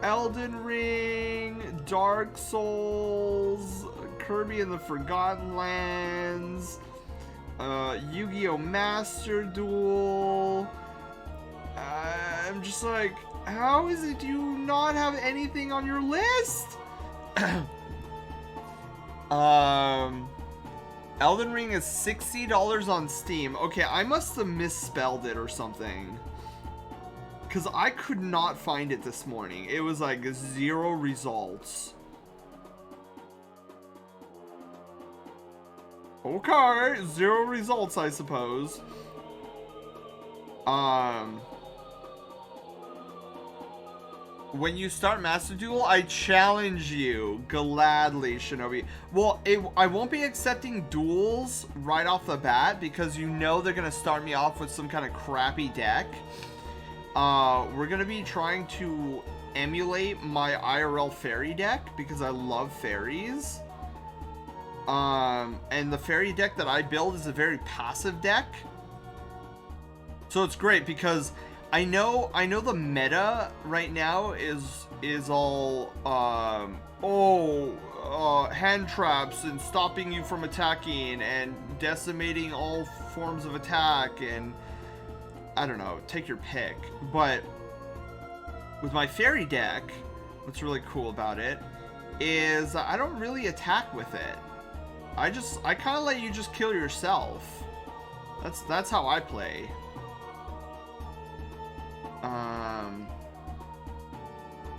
Elden Ring, Dark Souls, Kirby and the Forgotten Lands, Yu-Gi-Oh! Master Duel. I'm just like, how is it you not have anything on your list? Elden Ring is $60 on Steam. Okay, I must have misspelled it or something, because I could not find it this morning. It was like 0 results. Okay, 0 results, I suppose. When you start Master Duel, I challenge you gladly, Shinobi. Well, I won't be accepting duels right off the bat, because you know they're gonna start me off with some kind of crappy deck. We're gonna be trying to emulate my IRL fairy deck because I love fairies. And the fairy deck that I build is a very passive deck. So it's great because I know the meta right now is all hand traps and stopping you from attacking and decimating all forms of attack, and I don't know, take your pick. But with my fairy deck, what's really cool about it is I don't really attack with it. I kind of let you just kill yourself. That's how I play.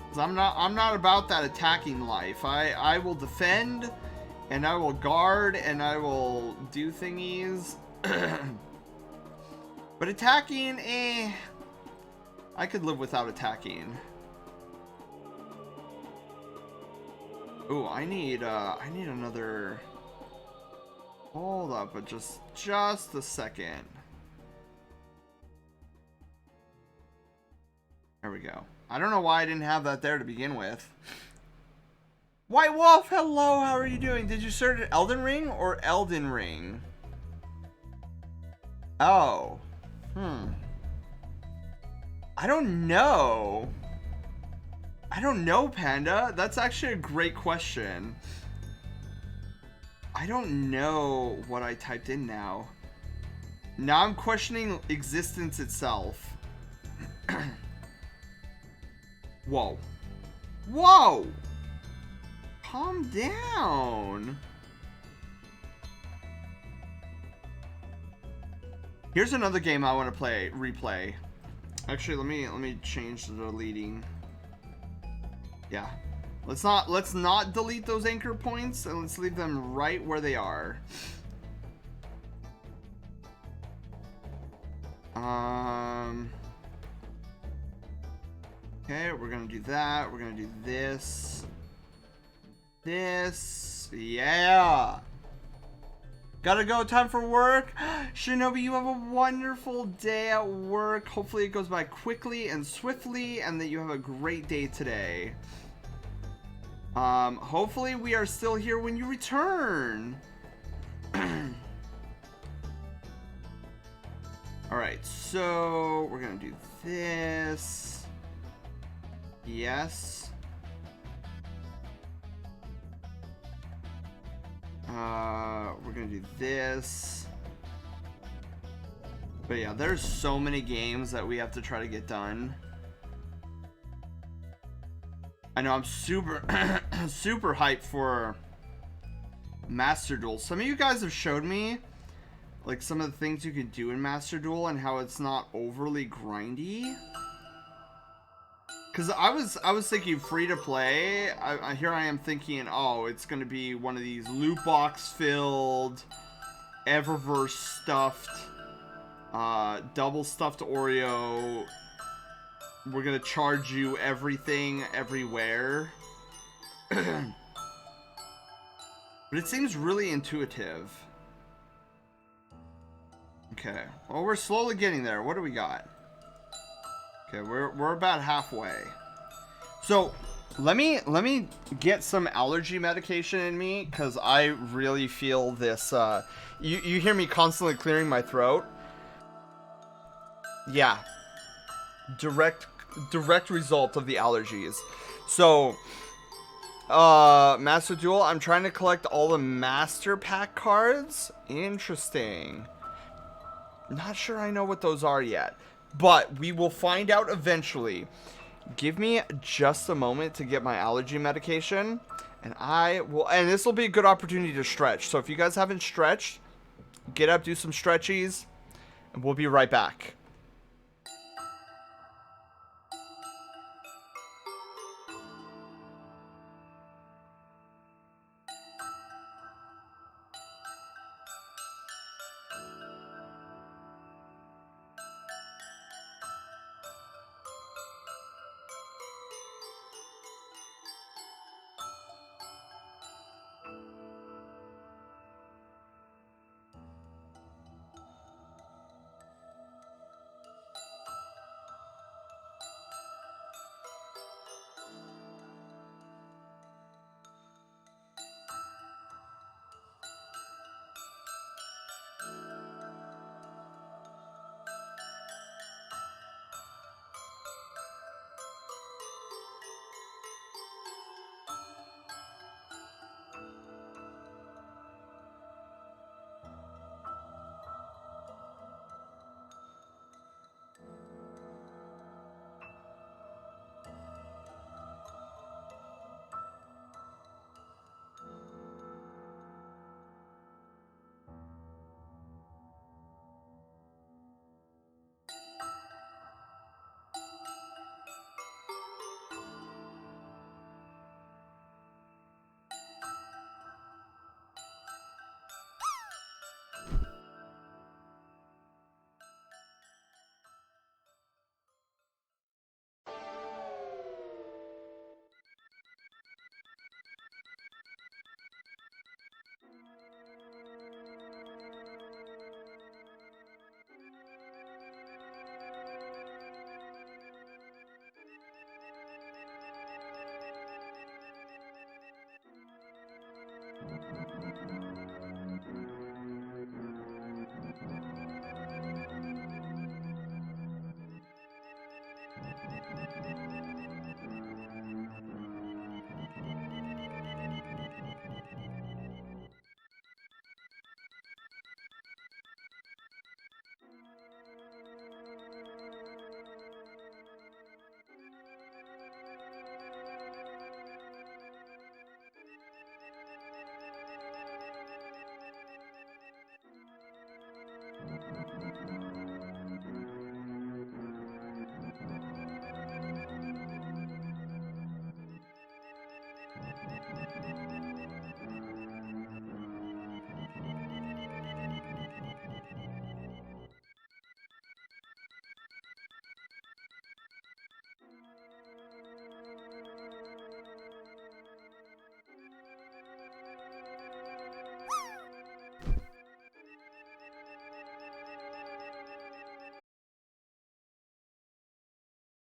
'Cause I'm not about that attacking life. I will defend, and I will guard, and I will do thingies. But attacking, I could live without attacking. Ooh, I need another. Hold up, but just a second. There we go. I don't know why I didn't have that there to begin with. White Wolf, hello, how are you doing? Did you start at Elden Ring or Elden Ring? Oh. I don't know. I don't know, Panda. That's actually a great question. I don't know what I typed in now. Now I'm questioning existence itself. Whoa. Whoa! Calm down. Here's another game I want to replay. Actually, let me change the deleting. Yeah. Let's not delete those anchor points, and let's leave them right where they are. Okay, we're gonna do that. We're gonna do this. This. Yeah. Gotta go. Time for work. Shinobi, you have a wonderful day at work. Hopefully it goes by quickly and swiftly, and that you have a great day today. Hopefully we are still here when you return. Alright, so we're gonna do this. Yes. We're gonna do this. But yeah, there's so many games that we have to try to get done. I know I'm super super hyped for Master Duel. Some of you guys have showed me like some of the things you can do in Master Duel and how it's not overly grindy. Cause I was thinking free to play. Here I am thinking, oh, it's gonna be one of these loot box filled, Eververse stuffed, double stuffed Oreo. We're gonna charge you everything everywhere. But it seems really intuitive. Okay. Well, we're slowly getting there. What do we got? Okay, we're about halfway. So let me get some allergy medication in me, because I really feel this. You hear me constantly clearing my throat. Yeah. Direct result of the allergies. So Master Duel, I'm trying to collect all the Master Pack cards. Interesting. Not sure I know what those are yet, but we will find out eventually. Give me just a moment to get my allergy medication, and and this will be a good opportunity to stretch. So if you guys haven't stretched, get up, do some stretchies, and we'll be right back.